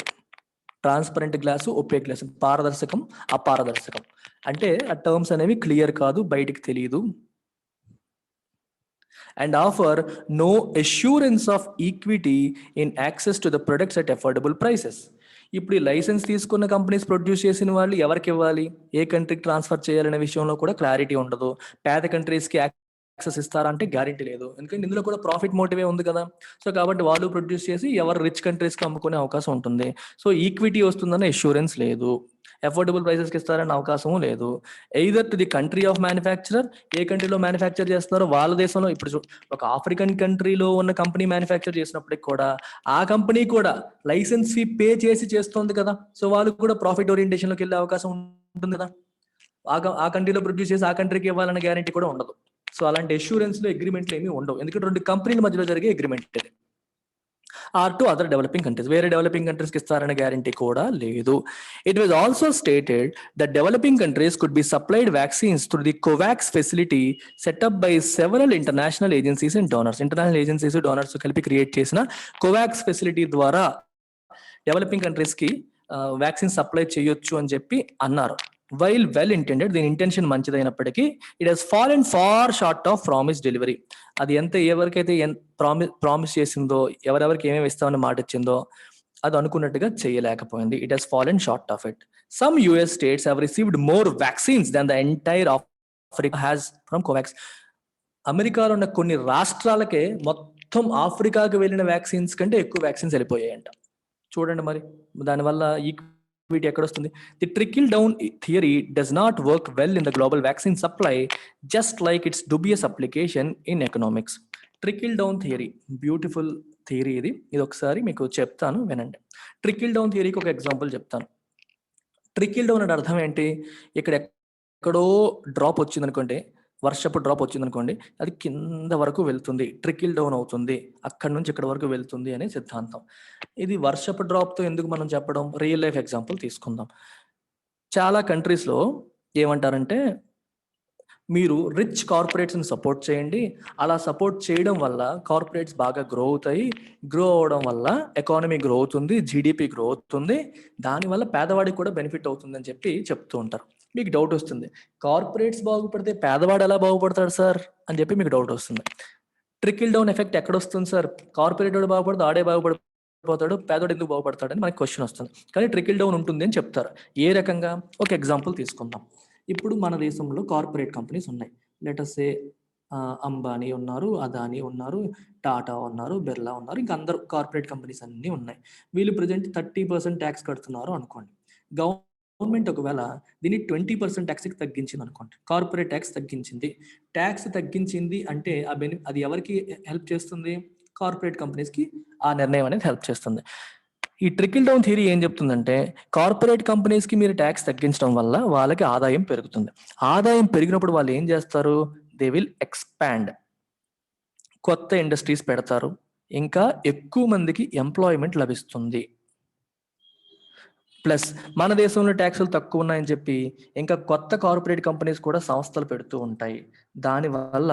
Transparent glass, opaque glass, పారదర్శకం, అపారదర్శకం. అంటే ఆ టర్మ్స్ అనేవి క్లియర్ కాదు, బయటికి తెలియదు. And offer no assurance of equity in access to the products at affordable prices. ఇప్పుడు ఈ లైసెన్స్ తీసుకున్న కంపెనీస్ ప్రొడ్యూస్ చేసిన వాళ్ళు ఎవరికి ఇవ్వాలి, ఏ కంట్రీకి ట్రాన్స్ఫర్ చేయాలనే విషయంలో కూడా క్లారిటీ ఉండదు. పేద కంట్రీస్కి యాక్సెస్ ఇస్తారంటే గ్యారెంటీ లేదు, ఎందుకంటే ఇందులో కూడా ప్రాఫిట్ మోటివే ఉంది కదా. సో కాబట్టి వాళ్ళు ప్రొడ్యూస్ చేసి ఎవరు రిచ్ కంట్రీస్కి అమ్ముకునే అవకాశం ఉంటుంది. సో ఈక్విటీ వస్తుందన్న అష్యూరెన్స్ లేదు, అఫోర్డబుల్ ప్రైసెస్కి ఇస్తారన్న అవకాశము లేదు. Either to the country of manufacturer, ఏ కంట్రీలో మ్యానుఫ్యాక్చర్ చేస్తున్నారో వాళ్ళ దేశంలో. ఇప్పుడు ఒక ఆఫ్రికన్ కంట్రీలో ఉన్న కంపెనీ మ్యానుఫ్యాక్చర్ చేసినప్పటికి కూడా ఆ కంపెనీ కూడా లైసెన్స్ ఫీ పే చేసి చేస్తుంది కదా. సో వాళ్ళకి కూడా ప్రాఫిట్ ఓరియంటేషన్లోకి వెళ్ళే అవకాశం ఉంటుంది కదా. ఆ కంట్రీలో ప్రొడ్యూస్ చేసి ఆ కంట్రీకి ఇవ్వాలన్న గ్యారెంటీ కూడా ఉండదు. సో అలాంటి అష్యూరెన్స్లో అగ్రిమెంట్లు ఏమీ ఉండవు, ఎందుకంటే రెండు కంపెనీల మధ్యలో జరిగే అగ్రిమెంట్ ఇది. Or to other developing countries, వేరే డెవలపింగ్ కంట్రీస్కి ఇస్తారనే గ్యారంటీ కూడా లేదు. It was also stated that developing countries could be supplied vaccines through the COVAX facility set up by several international agencies and donors. International agencies, donors కలిపి create చేసిన COVAX facility ద్వారా developing కంట్రీస్కి vaccine supply చేయొచ్చు అని చెప్పి అన్నారు. While well intended, దీని intention మంచిదైనప్పటికీ it has fallen far short of promise delivery. అది ఎవరికైతే ప్రామిస్ చేసిందో, ఎవరెవరికి ఏమేమి ఇస్తామని మాట ఇచ్చిందో అది అనుకున్నట్టుగా చేయలేకపోయింది. It has fallen short of it. Some US states have received more vaccines than the entire Africa has from COVAX. అమెరికాలో ఉన్న కొన్ని రాష్ట్రాలకే మొత్తం ఆఫ్రికాకి వెళ్ళిన వ్యాక్సిన్స్ కంటే ఎక్కువ వ్యాక్సిన్స్ వెళ్ళిపోయాయంట. చూడండి మరి దానివల్ల ఈక్విటీ ఎక్కడ వస్తుంది? The trickle down theory does not work well in the global vaccine supply, just like its dubious application in economics. Trickle down theory, beautiful theory ఇది ఒకసారి మీకు చెప్తాను వినండి. ట్రికిల్ డౌన్ థియరీకి ఒక ఎగ్జాంపుల్ చెప్తాను. ట్రికిల్ డౌన్ అంటే అర్థం ఏంటి? ఎక్కడో డ్రాప్ వచ్చింది అనుకోండి, వర్షపు డ్రాప్ వచ్చింది అనుకోండి, అది కింద వరకు వెళ్తుంది, ట్రికిల్ డౌన్ అవుతుంది, అక్కడి నుంచి ఇక్కడ వరకు వెళ్తుంది అనే సిద్ధాంతం. ఇది వర్షపు డ్రాప్తో ఎందుకు మనం చెప్పడం? రియల్ లైఫ్ ఎగ్జాంపుల్ తీసుకుందాం. చాలా కంట్రీస్లో ఏమంటారంటే, మీరు రిచ్ కార్పొరేట్స్ని సపోర్ట్ చేయండి, అలా సపోర్ట్ చేయడం వల్ల కార్పొరేట్స్ బాగా గ్రో అవుతాయి, గ్రో అవడం వల్ల ఎకానమీ గ్రో అవుతుంది, జీడిపి గ్రో అవుతుంది, దానివల్ల పేదవాడికి కూడా బెనిఫిట్ అవుతుంది అని చెప్పి చెప్తూ ఉంటారు. మీకు డౌట్ వస్తుంది, కార్పొరేట్స్ బాగుపడితే పేదవాడు ఎలా బాగుపడతాడు సార్ అని చెప్పి మీకు డౌట్ వస్తుంది. ట్రికిల్ డౌన్ ఎఫెక్ట్ ఎక్కడ వస్తుంది సార్? కార్పొరేట్ వాడు బాగుపడితే ఆడే బాగుపడిపోతాడు, పేదవాడు ఎందుకు బాగుపడతాడని మనకి క్వశ్చన్ వస్తుంది. కానీ ట్రికిల్ డౌన్ ఉంటుంది అని చెప్తారు. ఏ రకంగా? ఒక ఎగ్జాంపుల్ తీసుకుందాం. ఇప్పుడు మన దేశంలో కార్పొరేట్ కంపెనీస్ ఉన్నాయి. లెటస్ సే అంబానీ ఉన్నారు, అదానీ ఉన్నారు, టాటా ఉన్నారు, బిర్లా ఉన్నారు, ఇంకా అందరూ కార్పొరేట్ కంపెనీస్ అన్నీ ఉన్నాయి. వీళ్ళు ప్రజెంట్ 30% ట్యాక్స్ కడుతున్నారు అనుకోండి. గవర్నమెంట్ ఒకవేళ దీన్ని 20% ట్యాక్స్కి తగ్గించింది అనుకోండి. కార్పొరేట్ ట్యాక్స్ తగ్గించింది. ట్యాక్స్ తగ్గించింది అంటే అది ఎవరికి హెల్ప్ చేస్తుంది? కార్పొరేట్ కంపెనీస్కి ఆ నిర్ణయం అనేది హెల్ప్ చేస్తుంది. ఈ ట్రికిల్ డౌన్ థియరీ ఏం చెప్తుందంటే, కార్పొరేట్ కంపెనీస్కి మీరు ట్యాక్స్ తగ్గించడం వల్ల వాళ్ళకి ఆదాయం పెరుగుతుంది. ఆదాయం పెరిగినప్పుడు వాళ్ళు ఏం చేస్తారు? దే విల్ ఎక్స్పాండ్, కొత్త ఇండస్ట్రీస్ పెడతారు, ఇంకా ఎక్కువ మందికి ఎంప్లాయ్మెంట్ లభిస్తుంది. ప్లస్ మన దేశంలో ట్యాక్సులు తక్కువ ఉన్నాయని చెప్పి ఇంకా కొత్త కార్పొరేట్ కంపెనీస్ కూడా సంస్థలు పెడుతూ ఉంటాయి. దానివల్ల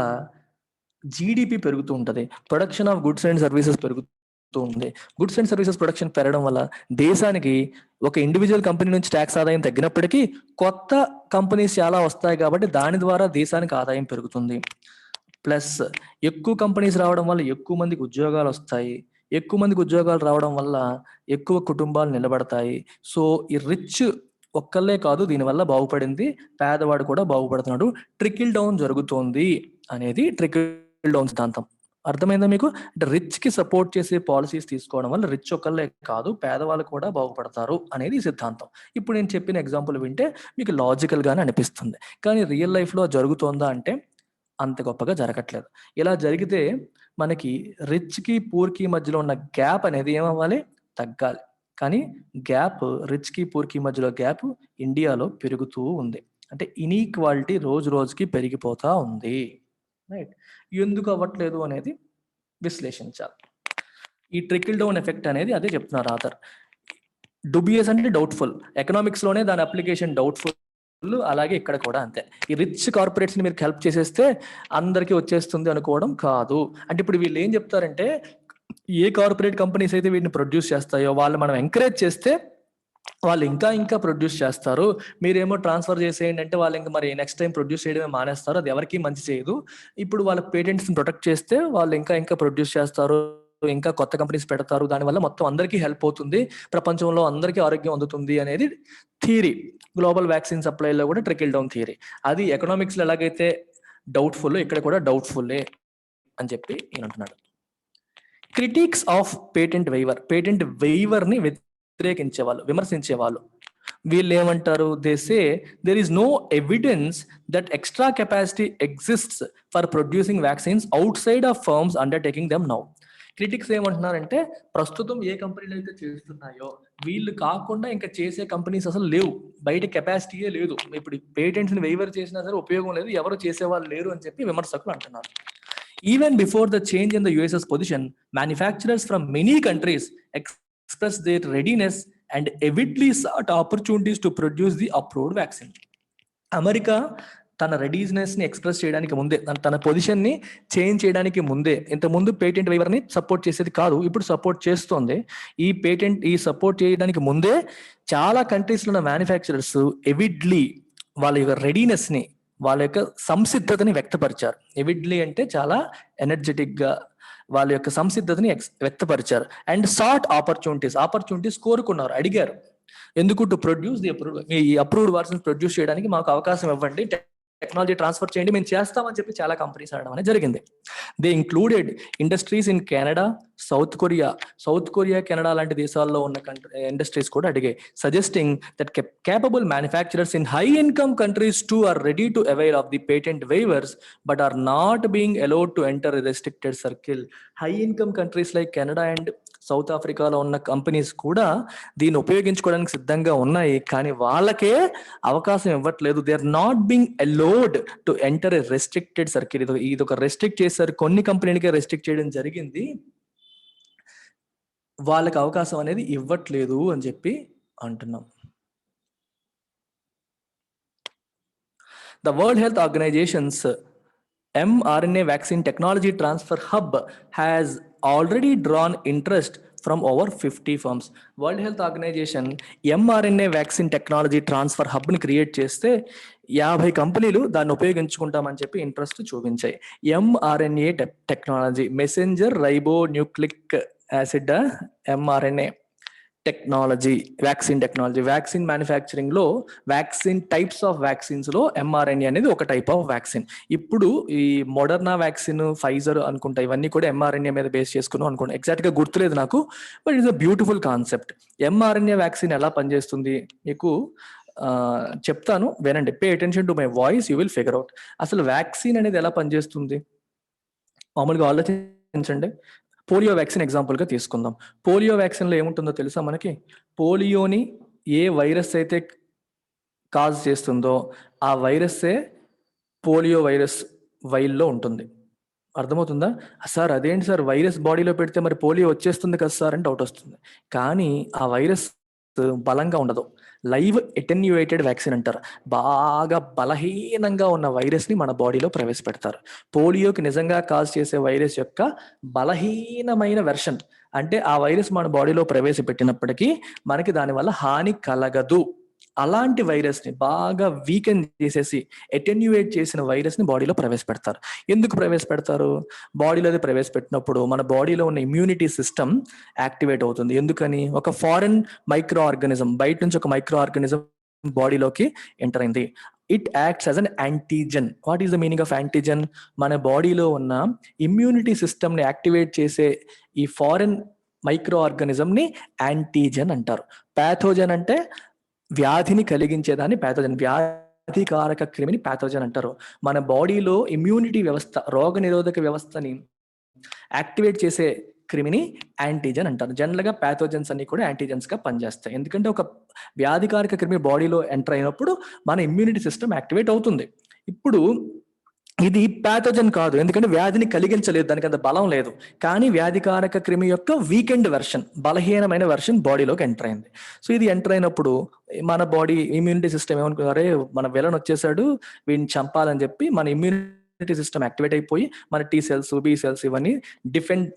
జీడిపి పెరుగుతూ ఉంటుంది, production of goods and services పెరుగుతుంది. గుడ్స్ అండ్ సర్వీసెస్ ప్రొడక్షన్ పెరగడం వల్ల దేశానికి ఒక ఇండివిజువల్ కంపెనీ నుంచి ట్యాక్స్ ఆదాయం తగ్గినప్పటికీ కొత్త కంపెనీస్ చాలా వస్తాయి కాబట్టి దాని ద్వారా దేశానికి ఆదాయం పెరుగుతుంది. ప్లస్ ఎక్కువ కంపెనీస్ రావడం వల్ల ఎక్కువ మందికి ఉద్యోగాలు వస్తాయి, ఎక్కువ మందికి ఉద్యోగాలు రావడం వల్ల ఎక్కువ కుటుంబాలు నిలబడతాయి. సో ఈ రిచ్ ఒక్కళ్ళే కాదు దీనివల్ల బాగుపడింది, పేదవాడు కూడా బాగుపడుతున్నాడు. ట్రికిల్ డౌన్ జరుగుతోంది అనేది ట్రికిల్ డౌన్ సిద్ధాంతం. అర్థమైందా మీకు? అంటే రిచ్ కి సపోర్ట్ చేసే పాలసీస్ తీసుకోవడం వల్ల రిచ్ ఒక్కళ్ళే కాదు పేదవాళ్ళు కూడా బాగుపడతారు అనేది సిద్ధాంతం. ఇప్పుడు నేను చెప్పిన ఎగ్జాంపుల్ వింటే మీకు లాజికల్ గానే అనిపిస్తుంది, కానీ రియల్ లైఫ్ లో జరుగుతోందా అంటే అంత గొప్పగా జరగట్లేదు. ఇలా జరిగితే మనకి రిచ్ కి పూర్ కి మధ్యలో ఉన్న గ్యాప్ అనేది ఏమవ్వాలి? తగ్గాలి. కానీ గ్యాప్, రిచ్ కి పూర్ కి మధ్యలో గ్యాప్ ఇండియాలో పెరుగుతూ ఉంది. అంటే ఇన్ఈక్వాలిటీ రోజు రోజుకి పెరిగిపోతా ఉంది. రైట్? ఎందుకు అవ్వట్లేదు అనేది విశ్లేషించాలి. ఈ ట్రికిల్ డౌన్ ఎఫెక్ట్ అనేది అదే చెప్తున్నారు ఆథర్. డుబియస్ అంటే డౌట్ఫుల్, ఎకనామిక్స్ లోనే దాని అప్లికేషన్ డౌట్ఫుల్, అలాగే ఇక్కడ కూడా అంతే. ఈ రిచ్ కార్పొరేట్స్ ని మీరు హెల్ప్ చేసేస్తే అందరికీ వచ్చేస్తుంది అనుకోవడం కాదు. అంటే ఇప్పుడు వీళ్ళు ఏం చెప్తారంటే, ఏ కార్పొరేట్ కంపెనీస్ అయితే వీటిని ప్రొడ్యూస్ చేస్తాయో వాళ్ళు మనం ఎంకరేజ్ చేస్తే వాళ్ళు ఇంకా ప్రొడ్యూస్ చేస్తారు, మీరేమో ట్రాన్స్ఫర్ చేసేయండి అంటే వాళ్ళు ఇంకా మరి నెక్స్ట్ టైం ప్రొడ్యూస్ చేయడమే మానేస్తారు, అది ఎవరికి మంచి చేయదు. ఇప్పుడు వాళ్ళ పేటెంట్స్ని ప్రొటెక్ట్ చేస్తే వాళ్ళు ఇంకా ప్రొడ్యూస్ చేస్తారు, ఇంకా కొత్త కంపెనీస్ పెడతారు, దానివల్ల మొత్తం అందరికీ హెల్ప్ అవుతుంది, ప్రపంచంలో అందరికీ ఆరోగ్యం అందుతుంది అనేది థియరీ. గ్లోబల్ వ్యాక్సిన్ సప్లైలో కూడా ట్రికిల్ డౌన్ థియరీ. అది ఎకనామిక్స్లో ఎలాగైతే డౌట్ఫుల్, ఇక్కడ కూడా డౌట్ఫుల్లే అని చెప్పి ఈయన అంటున్నాడు. క్రిటిక్స్ ఆఫ్ పేటెంట్ వెయివర్ని వ్యతిరేకించేవాళ్ళు, విమర్శించేవాళ్ళు వీళ్ళు ఏమంటారు? They say there is no evidence that extra capacity exists for producing vaccines outside of firms undertaking them now. Critics ఏమంటున్నారంటే, ప్రస్తుతం ఏ కంపెనీలు అయితే చేస్తున్నాయో వీళ్ళు కాకుండా ఇంకా చేసే కంపెనీస్ అసలు లేవు, బయట కెపాసిటీయే లేదు, ఇప్పుడు పేటెంట్స్ ని వెయివర్ చేసినా సరే ఉపయోగం లేదు, ఎవరు చేసేవాళ్ళు లేరు అని చెప్పి విమర్శకులు అంటున్నారు. Even before the change in the US's position, manufacturers from many countries expressed their readiness and avidly sought opportunities to produce the approved vaccine. America తన రెడీనెస్ ని ఎక్స్ప్రెస్ చేయడానికి ముందే, తన పొజిషన్ ని చేంజ్ చేయడానికి ముందే, ఇంతకుముందు పేటెంట్ వైవర్ ని సపోర్ట్ చేసేది కాదు, ఇప్పుడు సపోర్ట్ చేస్తోంది. ఈ సపోర్ట్ చేయడానికి ముందే చాలా కంట్రీస్ లో ఉన్న మ్యానుఫ్యాక్చరర్స్ ఎవిడ్లీ వాళ్ళ యొక్క రెడీనెస్ ని, వాళ్ళ యొక్క సంసిద్ధతని వ్యక్తపరిచారు. ఎవిడ్లీ అంటే చాలా ఎనర్జెటిక్ గా వాళ్ళ యొక్క సంసిద్ధతని వ్యక్తపరిచారు. అండ్ సాట్ ఆపర్చునిటీస్ కోరుకున్నారు, అడిగారు. ఎందుకు? To produce the approved versions produce చేయడానికి మాకు అవకాశం ఇవ్వండి, టెక్నాలజీ ట్రాన్స్ఫర్ చేయండి, మేము చేస్తామని చెప్పి చాలా కంపెనీస్ అనడం అనేది జరిగింది. They included industries in Canada, South Korea Canada లాంటి దేశాల్లో ఉన్న ఇండస్ట్రీస్ కూడా అడిగాయి, suggesting that capable manufacturers in high income countries too are ready to avail of the patent waivers but are not being allowed to enter a restricted circle. High income countries like Canada and south ఆఫ్రికాలో ఉన్న companies కూడా దీన్ని ఉపయోగించుకోవడానికి సిద్ధంగా ఉన్నాయి, కానీ వాళ్ళకే అవకాశం ఇవ్వట్లేదు. They are not being allowed to enter a restricted circle. ఇది ఒక రెస్ట్రిక్ట్ చేశారు, కొన్ని కంపెనీలకే రెస్ట్రిక్ట్ చేయడం జరిగింది, వాళ్ళకి అవకాశం అనేది ఇవ్వట్లేదు అని చెప్పి అంటున్నాం. The World Health Organization's mRNA vaccine technology transfer hub has already drawn interest from over 50 firms. World health organization mRNA vaccine technology transfer హబ్ని క్రియేట్ చేస్తే 50 కంపెనీలు దాన్ని ఉపయోగించుకుంటామని చెప్పి ఇంట్రెస్ట్ చూపించాయి. mRNA technology, messenger ribonucleic acid mRNA technology, vaccine technology. Vaccine manufacturing లో vaccine types of vaccines లో mRNA అనేది ఒక టైప్ ఆఫ్ వ్యాక్సిన్. ఇప్పుడు ఈ మోడర్నా వ్యాక్సిన్, ఫైజర్ అనుకుంటా, ఇవన్నీ కూడా mRNA మీద బేస్ చేసుకున్నాం అనుకోండి, ఎగ్జాక్ట్ గా గుర్తులేదు నాకు, but it's a beautiful concept. mRNA vaccine ఎలా పనిచేస్తుంది మీకు చెప్తాను, వినండి. Pay attention to my voice, you will figure out. అసలు వ్యాక్సిన్ అనేది ఎలా పనిచేస్తుంది మామూలుగా ఆలోచించండి. పోలియో వ్యాక్సిన్ ఎగ్జాంపుల్గా తీసుకుందాం. పోలియో వ్యాక్సిన్లో ఏముంటుందో తెలుసా మనకి? పోలియోని ఏ వైరస్ అయితే కాజ్ చేస్తుందో ఆ వైరస్సే పోలియో వైరస్ వైల్లో ఉంటుంది. అర్థమవుతుందా? సార్ అదేంటి సార్, వైరస్ బాడీలో పెడితే మరి పోలియో వచ్చేస్తుంది కదా సార్ అని డౌట్ వస్తుంది. కానీ ఆ వైరస్ బలంగా ఉండదు, లైవ్ అటెన్యూయేటెడ్ వ్యాక్సిన్ అంటారు. బాగా బలహీనంగా ఉన్న వైరస్ని మన బాడీలో ప్రవేశపెడతారు. పోలియోకి నిజంగా కాజ్ చేసే వైరస్ యొక్క బలహీనమైన వెర్షన్, అంటే ఆ వైరస్ మన బాడీలో ప్రవేశపెట్టినప్పటికీ మనకి దానివల్ల హాని కలగదు. అలాంటి వైరస్ని బాగా వీకెన్ చేసేసి అటెన్యూయేట్ చేసిన వైరస్ని బాడీలో ప్రవేశపెడతారు. ఎందుకు ప్రవేశపెడతారు? బాడీలో ప్రవేశపెట్టినప్పుడు మన బాడీలో ఉన్న ఇమ్యూనిటీ సిస్టమ్ యాక్టివేట్ అవుతుంది. ఎందుకని? ఒక ఫారెన్ మైక్రో ఆర్గానిజం, బయట నుంచి ఒక మైక్రో ఆర్గానిజం బాడీలోకి ఎంటర్ అయింది. It acts as an antigen. What is the meaning of antigen? మన బాడీలో ఉన్న ఇమ్యూనిటీ సిస్టమ్ని యాక్టివేట్ చేసే ఈ ఫారెన్ మైక్రో ఆర్గానిజంని యాంటీజెన్ అంటారు. ప్యాథోజన్ అంటే వ్యాధిని కలిగించేదాన్ని ప్యాథోజన్, వ్యాధికారక క్రిమిని ప్యాథోజన్ అంటారు. మన బాడీలో ఇమ్యూనిటీ వ్యవస్థ, రోగ నిరోధక వ్యవస్థని యాక్టివేట్ చేసే క్రిమిని యాంటీజెన్ అంటారు. జనరల్గా ప్యాథోజన్స్ అన్ని కూడా యాంటీజెన్స్ గా పనిచేస్తాయి. ఎందుకంటే ఒక వ్యాధికారక క్రిమి బాడీలో ఎంటర్ అయినప్పుడు మన ఇమ్యూనిటీ సిస్టమ్ యాక్టివేట్ అవుతుంది. ఇప్పుడు ఇది ప్యాథోజన్ కాదు, ఎందుకంటే వ్యాధిని కలిగించలేదు, దానికి అంత బలం లేదు. కానీ వ్యాధికారక క్రిమి యొక్క వీకెండ్ వెర్షన్, బలహీనమైన వెర్షన్ బాడీలోకి ఎంటర్ అయింది. సో ఇది ఎంటర్ అయినప్పుడు మన బాడీ ఇమ్యూనిటీ సిస్టమ్ ఏమనుకున్నారే, మన విలన్ వచ్చేసాడు, వీడిని చంపాలని చెప్పి మన ఇమ్యూనిటీ సిస్టమ్ యాక్టివేట్ అయిపోయి మన టీ సెల్స్, బి సెల్స్ ఇవన్నీ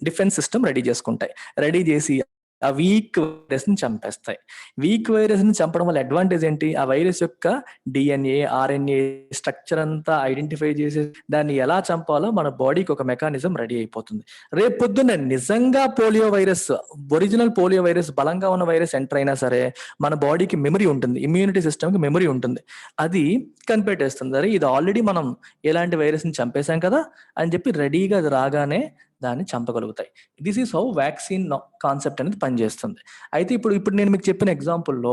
డిఫెన్స్ సిస్టమ్ రెడీ చేసుకుంటాయి. రెడీ చేసి ఆ వీక్ వైరస్ ని చంపేస్తాయి. వీక్ వైరస్ ని చంపడం వల్ల అడ్వాంటేజ్ ఏంటి? ఆ వైరస్ యొక్క డిఎన్ఏ, ఆర్ఎన్ఏ స్ట్రక్చర్ అంతా ఐడెంటిఫై చేసి దాన్ని ఎలా చంపాలో మన బాడీకి ఒక మెకానిజం రెడీ అయిపోతుంది. రేపు పొద్దున్న నిజంగా polio virus, original polio virus, బలంగా ఉన్న వైరస్ ఎంటర్ అయినా సరే మన బాడీకి మెమరీ ఉంటుంది, ఇమ్యూనిటీ సిస్టమ్కి మెమరీ ఉంటుంది. అది కనిపెట్టేస్తుంది, అరే ఇది ఆల్రెడీ మనం ఎలాంటి వైరస్ ని చంపేశాం కదా అని చెప్పి రెడీగా అది రాగానే దాన్ని చంపగలుగుతాయి. This is how vaccine concept అనేది పనిచేస్తుంది. అయితే ఇప్పుడు నేను మీకు చెప్పిన ఎగ్జాంపుల్లో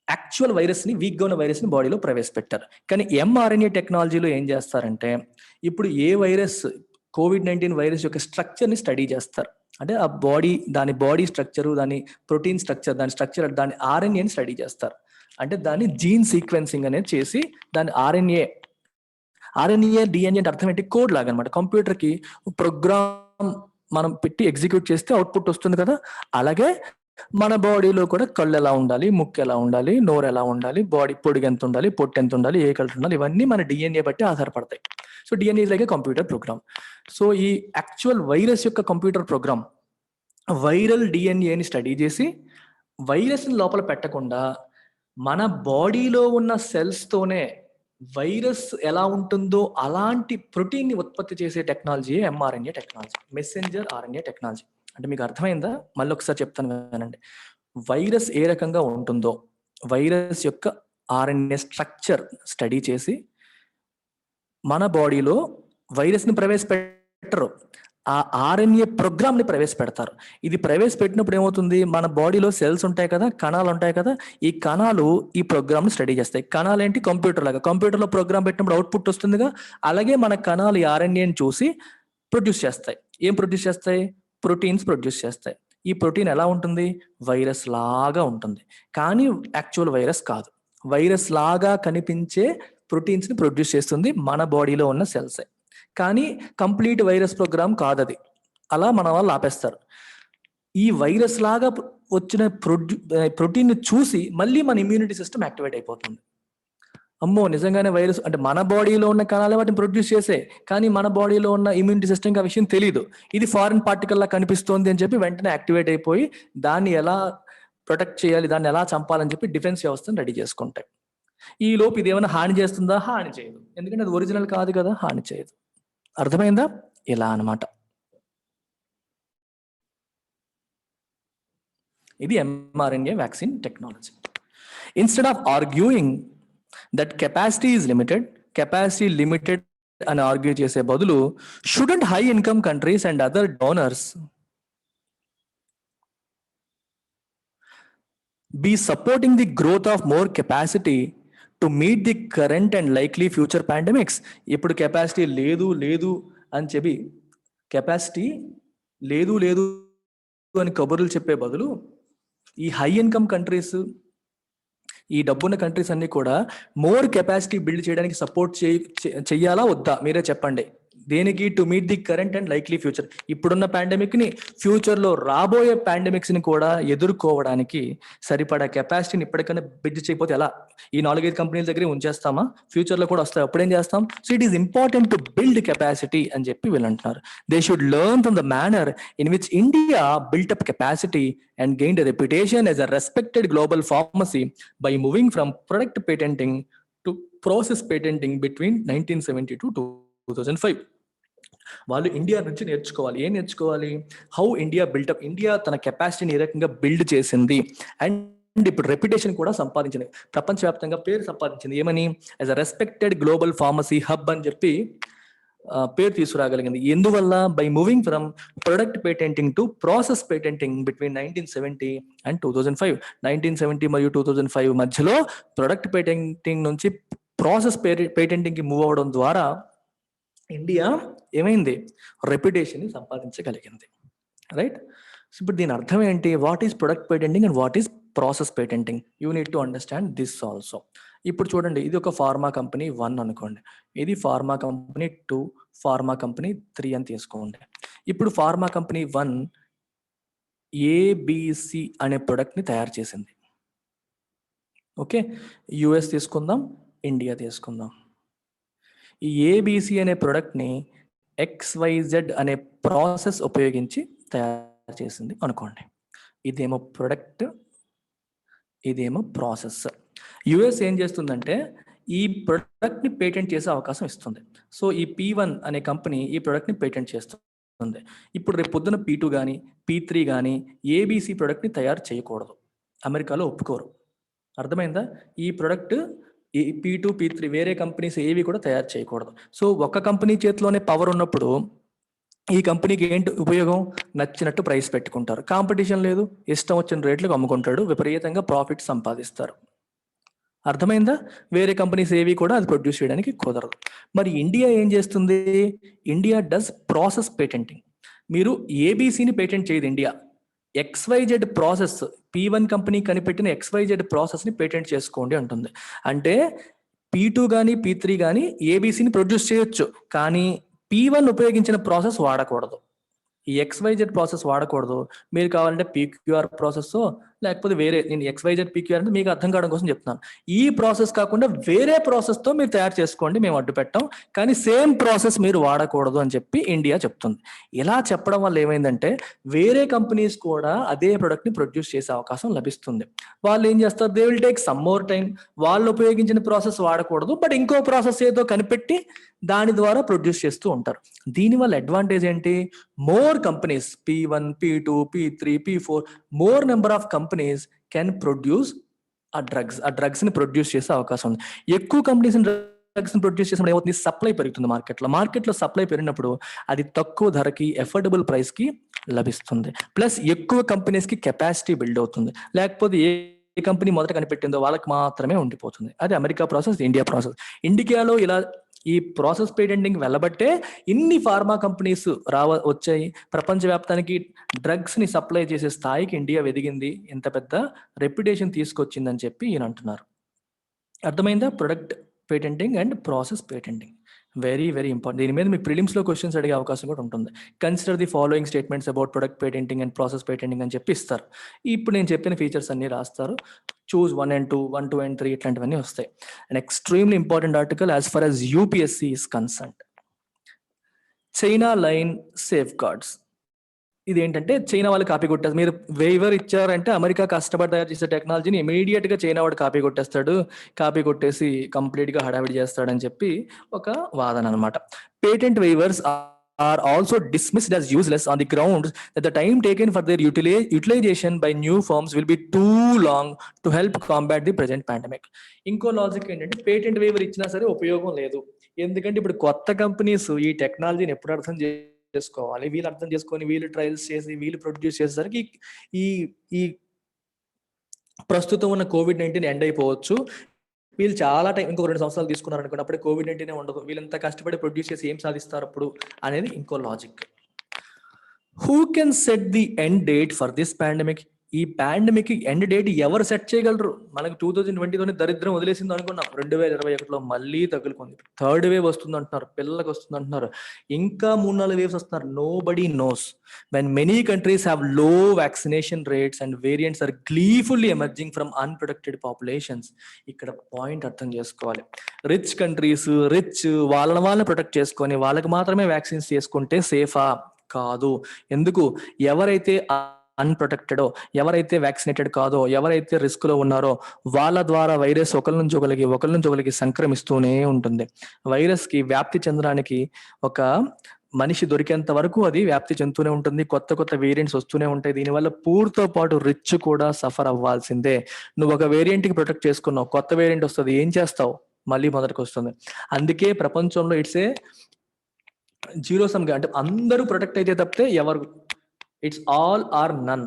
యాక్చువల్ వైరస్ని, వీక్గా ఉన్న వైరస్ని బాడీలో ప్రవేశపెట్టారు. కానీ mRNA టెక్నాలజీలో ఏం చేస్తారంటే, ఇప్పుడు ఏ వైరస్, COVID-19 వైరస్ యొక్క స్ట్రక్చర్ని స్టడీ చేస్తారు. అంటే ఆ దాని బాడీ స్ట్రక్చరు, దాని ప్రోటీన్ స్ట్రక్చర్, దాని స్ట్రక్చర్, దాని RNAని స్టడీ చేస్తారు. అంటే దాన్ని జీన్ సీక్వెన్సింగ్ అనేది చేసి దాని RNA, డిఎన్ఏ అంటే అర్థం ఏంటి? కోడ్ లాగా అనమాట. కంప్యూటర్కి ప్రోగ్రామ్ మనం పెట్టి ఎగ్జిక్యూట్ చేస్తే అవుట్పుట్ వస్తుంది కదా, అలాగే మన బాడీలో కూడా కళ్ళు ఎలా ఉండాలి, ముక్కు ఎలా ఉండాలి, నోరు ఎలా ఉండాలి, బాడీ పొడిగి ఎంత ఉండాలి, పొట్టు ఎంత ఉండాలి, ఏ కలర్ ఉండాలి, ఇవన్నీ మన డిఎన్ఏ బట్టి ఆధారపడతాయి. So DNA is like A computer program. So ఈ యాక్చువల్ వైరస్ యొక్క కంప్యూటర్ ప్రోగ్రామ్ వైరల్ డిఎన్ఏని స్టడీ చేసి వైరస్ని లోపల పెట్టకుండా మన బాడీలో ఉన్న సెల్స్తోనే వైరస్ ఎలా ఉంటుందో అలాంటి ప్రోటీన్ని ఉత్పత్తి చేసే technology mRNA technology, messenger RNA technology. అంటే మీకు అర్థమైందా? మళ్ళీ ఒకసారి చెప్తాను వినండి. వైరస్ ఏ రకంగా ఉంటుందో వైరస్ యొక్క RNA స్ట్రక్చర్ స్టడీ చేసి మన బాడీలో వైరస్ని ప్రవేశపెట్టాలి. పెట్టరు, ఆ ఆర్ఎన్ఏ ప్రోగ్రామ్ని ప్రవేశపెడతారు. ఇది ప్రవేశపెట్టినప్పుడు ఏమవుతుంది, మన బాడీలో సెల్స్ ఉంటాయి కదా, కణాలు ఉంటాయి కదా, ఈ కణాలు ఈ ప్రోగ్రామ్ని స్టడీ చేస్తాయి. కణాలు ఏంటి, కంప్యూటర్ లాగా. కంప్యూటర్లో ప్రోగ్రామ్ పెట్టినప్పుడు అవుట్పుట్ వస్తుందిగా, అలాగే మన కణాలు ఈ ఆర్ఎన్ఏని చూసి ప్రొడ్యూస్ చేస్తాయి. ఏం ప్రొడ్యూస్ చేస్తాయి, ప్రోటీన్స్ ప్రొడ్యూస్ చేస్తాయి. ఈ ప్రోటీన్ ఎలా ఉంటుంది, వైరస్ లాగా ఉంటుంది, కానీ యాక్చువల్ వైరస్ కాదు. వైరస్ లాగా కనిపించే ప్రోటీన్స్ని ప్రొడ్యూస్ చేస్తుంది మన బాడీలో ఉన్న సెల్సే, కానీ కంప్లీట్ వైరస్ ప్రోగ్రామ్ కాదది. అలా మన వాళ్ళు ఆపేస్తారు. ఈ వైరస్ లాగా వచ్చిన ప్రోటీన్ చూసి మళ్ళీ మన ఇమ్యూనిటీ సిస్టమ్ యాక్టివేట్ అయిపోతుంది. అమ్మో నిజంగానే వైరస్ అంటే మన బాడీలో ఉన్న కణాలే వాటిని ప్రొడ్యూస్ చేసే, కానీ మన బాడీలో ఉన్న ఇమ్యూనిటీ సిస్టమ్కి ఆ విషయం తెలియదు. ఇది ఫారిన్ పార్టికల్ లా కనిపిస్తోంది అని చెప్పి వెంటనే యాక్టివేట్ అయిపోయి దాన్ని ఎలా ప్రొటెక్ట్ చేయాలి, దాన్ని ఎలా చంపాలని చెప్పి డిఫెన్స్ వ్యవస్థను రెడీ చేసుకుంటాయి. ఈ లోపు ఇది ఏమైనా హాని చేస్తుందా, హాని చేయదు, ఎందుకంటే అది ఒరిజినల్ కాదు కదా, హాని చేయదు. అర్థమైందా? ఇలా అన్నమాట. ఇది mRNA vaccine technology. Instead of arguing that capacity is limited అని ఆర్గ్యూ చేసే బదులు, student high income countries and other donors be supporting the growth of more capacity to meet the current and likely future pandemics? ఇప్పుడు capacity లేదు అని చెప్పి, capacity లేదు అని కబుర్లు చెప్పే బదులు, ఈ హై ఇన్కమ్ కంట్రీస్, ఈ డబ్బున్న కంట్రీస్ అన్ని కూడా మోర్ కెపాసిటీ బిల్డ్ చేయడానికి సపోర్ట్ చెయ్యాలా వద్దా, మీరే చెప్పండి. దేనికి, to meet the current and likely future. ఇప్పుడున్న పాండమిక్ ని, ఫ్యూచర్ లో రాబోయే పాండమిక్స్ ని కూడా ఎదుర్కోవడానికి సరిపడా కెపాసిటీని ఇప్పటికైనా బిల్డ్ చేయకపోతే ఎలా? ఈ 4-5 కంపెనీల దగ్గర ఉంచేస్తామా? ఫ్యూచర్ లో కూడా వస్తాయి, అప్పుడేం చేస్తాం? So it is important to build capacity అని చెప్పి వీళ్ళు అంటున్నారు. They should learn from the manner in which India built up capacity and gained a reputation as a respected global pharmacy by moving from product patenting to process patenting between 1972 to 2005. వాళ్ళు India నుంచి నేర్చుకోవాలి. ఏం నేర్చుకోవాలి? How India built-up, India తన కెపాసిటీని ఏ రకంగా build చేసింది, and ఇప్పుడు రెప్యుటేషన్ కూడా సంపాదించింది, ప్రపంచవ్యాప్తంగా పేరు సంపాదించింది. ఏమని? As a respected global pharmacy hub అని చెప్పి పేరు తీసుకురాగలిగింది. ఎందువల్ల? By moving from product patenting to process patenting between 1970 and 2005. 1970 మరియు 2005 మధ్యలో ప్రొడక్ట్ పేటెంటింగ్ నుంచి ప్రాసెస్ పేటెంటింగ్ కి మూవ్ అవడం ద్వారా ఇండియా ఏమైంది? రెప్యుటేషన్ ని సంపాదించగలిగింది. రైట్? ఇప్పుడు దీని అర్థం ఏంటి? What is product patenting and what is process patenting? You need to understand this also. ఇప్పుడు చూడండి, ఇది ఒక ఫార్మా కంపెనీ 1 అనుకోండి, ఇది ఫార్మా కంపెనీ 2, ఫార్మా కంపెనీ 3 అని తీసుకోండి. ఇప్పుడు ఫార్మా కంపెనీ 1 ఏబిసి అనే ప్రొడక్ట్ ని తయారు చేసింది. ఓకే, యుఎస్ తీసుకుందాం, ఇండియా తీసుకుందాం. ఈ ఏబిసి అనే ప్రొడక్ట్ ని XYZ అనే ప్రాసెస్ ఉపయోగించి తయారు చేసింది అనుకోండి. ఇదేమో ప్రొడక్ట్, ఇదేమో ప్రాసెస్. యుఎస్ ఏం చేస్తుందంటే ఈ ప్రొడక్ట్ ని పేటెంట్ చేసే అవకాశం ఇస్తుంది. సో ఈ P1 అనే కంపెనీ ఈ ప్రొడక్ట్ ని పేటెంట్ చేస్తుంది. ఇప్పుడు రేపు పొద్దున P2 కానీ P3 కానీ ఏబిసి ప్రొడక్ట్ ని తయారు చేయకూడదు, అమెరికాలో ఒప్పుకోరు. అర్థమైందా? ఈ ప్రొడక్ట్ ఈ P2 P3 వేరే కంపెనీస్ ఏవి కూడా తయారు చేయకూడదు. సో ఒక కంపెనీ చేతిలోనే పవర్ ఉన్నప్పుడు ఈ కంపెనీకి ఏంటి ఉపయోగం? నచ్చినట్టు ప్రైస్ పెట్టుకుంటారు, కాంపిటీషన్ లేదు, ఇష్టం వచ్చిన రేట్లకు అమ్ముకుంటాడు, విపరీతంగా ప్రాఫిట్ సంపాదిస్తారు. అర్థమైందా? వేరే కంపెనీస్ ఏవి కూడా అది ప్రొడ్యూస్ చేయడానికి కుదరదు. మరి ఇండియా ఏం చేస్తుంది? India does process patenting. మీరు ఏబిసిని పేటెంట్ చేయదు India, XYZ process, P1 company కనిపెట్టిన XYZ ప్రాసెస్ ని పేటెంట్ చేసుకోండి అంటుంది. అంటే P2 కానీ P3 కానీ ఏబిసిని ప్రొడ్యూస్ చేయొచ్చు, కానీ P1 ఉపయోగించిన ప్రాసెస్ వాడకూడదు, ఈ XYZ ప్రాసెస్ వాడకూడదు. మీరు కావాలంటే PQR ప్రాసెస్ లేకపోతే వేరే, నేను XYZ PQR అంటే మీకు అర్థం కావడం కోసం చెప్తున్నాను. ఈ ప్రాసెస్ కాకుండా వేరే ప్రాసెస్తో మీరు తయారు చేసుకోండి, మేము అడ్డు పెట్టాం, కానీ సేమ్ ప్రాసెస్ మీరు వాడకూడదు అని చెప్పి ఇండియా చెప్తుంది. ఇలా చెప్పడం వల్ల ఏమైందంటే వేరే కంపెనీస్ కూడా అదే ప్రొడక్ట్ ని ప్రొడ్యూస్ చేసే అవకాశం లభిస్తుంది. వాళ్ళు ఏం చేస్తారు? They will take some more time. వాళ్ళు ఉపయోగించిన ప్రాసెస్ వాడకూడదు, బట్ ఇంకో ప్రాసెస్ ఏదో కనిపెట్టి దాని ద్వారా ప్రొడ్యూస్ చేస్తూ ఉంటారు. దీనివల్ల అడ్వాంటేజ్ ఏంటి? More companies, P1, P2, P3, P4, more number of companies can produce ఆ డ్రగ్స్ ని ప్రొడ్యూస్ చేసే అవకాశం ఉంది. ఎక్కువ కంపెనీస్ డ్రగ్స్ ప్రొడ్యూస్ చేసినప్పుడు ఏమవుతుంది, సప్లై పెరుగుతుంది మార్కెట్లో సప్లై పెరిగినప్పుడు అది తక్కువ ధరకి ఎఫోర్డబుల్ ప్రైస్ కి లభిస్తుంది. ప్లస్ ఎక్కువ కంపెనీస్ కి కెపాసిటీ బిల్డ్ అవుతుంది. లేకపోతే ఏ కంపెనీ మొదట కనిపెట్టిందో వాళ్ళకి మాత్రమే ఉండిపోతుంది. అది అమెరికా ప్రాసెస్, ఇండియా ప్రాసెస్. ఇండియాలో ఇలా ఈ ప్రాసెస్ పేటెంటింగ్ వెళ్ళబట్టే ఇన్ని ఫార్మా కంపెనీస్ వచ్చాయి. ప్రపంచవ్యాప్తానికి డ్రగ్స్ ని సప్లై చేసే స్థాయికి ఇండియా ఎదిగింది, ఇంత పెద్ద రెప్యుటేషన్ తీసుకొచ్చిందని చెప్పి ఈయన అంటున్నారు. అర్థమైందా? Product patenting and process patenting very very important. దీని మీద మీకు ప్రిలిమ్స్ లో క్వశ్చన్స్ అడిగే అవకాశం కూడా ఉంటుంది. Consider the following statements about product patenting and process patenting అని చెప్పి ఇస్తారు. ఇప్పుడు నేను చెప్పిన ఫీచర్స్ అన్ని రాస్తారు. చూస్ 1 and 2, 1, 2 and 3 ఇట్లాంటివన్నీ వస్తాయి. And extremely important article as for as UPSC is concerned. China line safe guards. ఇదేంటంటే చైనా వాళ్ళు కాపీ కొట్టేస్తారు. మీరు వేవర్ ఇచ్చారంటే అమెరికా కష్టపడి తయారు చేసే టెక్నాలజీని ఇమీడియట్ గా చైనా వాడు కాపీ కొట్టేస్తాడు, కాపీ కొట్టేసి కంప్లీట్ గా హడావిడి చేస్తాడని చెప్పి ఒక వాదన అనమాట. Patent weavers are also dismissed as useless on the grounds that the time taken for their utilization by new firms will be too long to help combat the present pandemic. ఇంకో logic ఏంటంటే patent waiver ఇచ్చినా సరే ఉపయోగం లేదు. ఎందుకంటే ఇప్పుడు కొత్త companies ఈ టెక్నాలజీని ఎప్పుడు అర్థం చేసుకోవాలి, వీళ్ళు అర్థం చేసుకొని వీళ్ళు ట్రయల్స్ చేసి వీళ్ళు ప్రొడ్యూస్ చేసేసరికి ఈ ప్రస్తుతం ఉన్న COVID-19 ఎండ్ అయిపోవచ్చు. వీళ్ళు చాలా టైం, ఇంకో 2 సంవత్సరాలు తీసుకున్నారు అనుకోండి, అప్పుడే COVID-19 ఉండదు. వీళ్ళంతా కష్టపడి ప్రొడ్యూస్ చేసి ఏం సాధిస్తారు అప్పుడు అనేది ఇంకో logic. Who can set the end date for this pandemic? ఈ పాండమిక్ ఎండ్ డేట్ ఎవరు సెట్ చేయగలరు? మనకు 2020తోనే దరిద్రం వదిలేసింది అనుకున్నాం, 2021లో మళ్ళీ తగులుకుంది. థర్డ్ వేవ్ వస్తుంది అంటున్నారు, పిల్లలకు వస్తుంది అంటున్నారు, ఇంకా 3-4 వేవ్స్ వస్తున్నారు. Nobody nose. when many countries have low vaccination rates and variants are gleefully emerging from unprotected populations. ఇక్కడ పాయింట్ అర్థం చేసుకోవాలి. రిచ్ కంట్రీస్ వాళ్ళని ప్రొటెక్ట్ చేసుకొని వాళ్ళకి మాత్రమే వ్యాక్సిన్స్ చేసుకుంటే సేఫా? కాదు. ఎందుకు? ఎవరైతే అన్ప్రొటెక్టెడో, ఎవరైతే వ్యాక్సినేటెడ్ కాదో, ఎవరైతే రిస్క్ లో ఉన్నారో వాళ్ళ ద్వారా వైరస్ ఒకరి నుంచి ఒకరికి సంక్రమిస్తూనే ఉంటుంది. వైరస్ కి వ్యాప్తి చెందడానికి ఒక మనిషి దొరికేంత వరకు అది వ్యాప్తి చెందుతూనే ఉంటుంది. కొత్త వేరియంట్స్ వస్తూనే ఉంటాయి. దీనివల్ల పూర్తో పాటు రిచ్ కూడా సఫర్ అవ్వాల్సిందే. నువ్వు ఒక వేరియంట్ కి ప్రొటెక్ట్ చేసుకున్నావు, కొత్త వేరియంట్ వస్తుంది, ఏం చేస్తావు? మళ్ళీ మొదటికి వస్తుంది. అందుకే ప్రపంచంలో ఇట్స్ ఏ జీరో సమ్ గా, అంటే అందరూ ప్రొటెక్ట్ అయితే తప్పితే ఎవరు, ఇట్స్ ఆల్ ఆర్ నన్.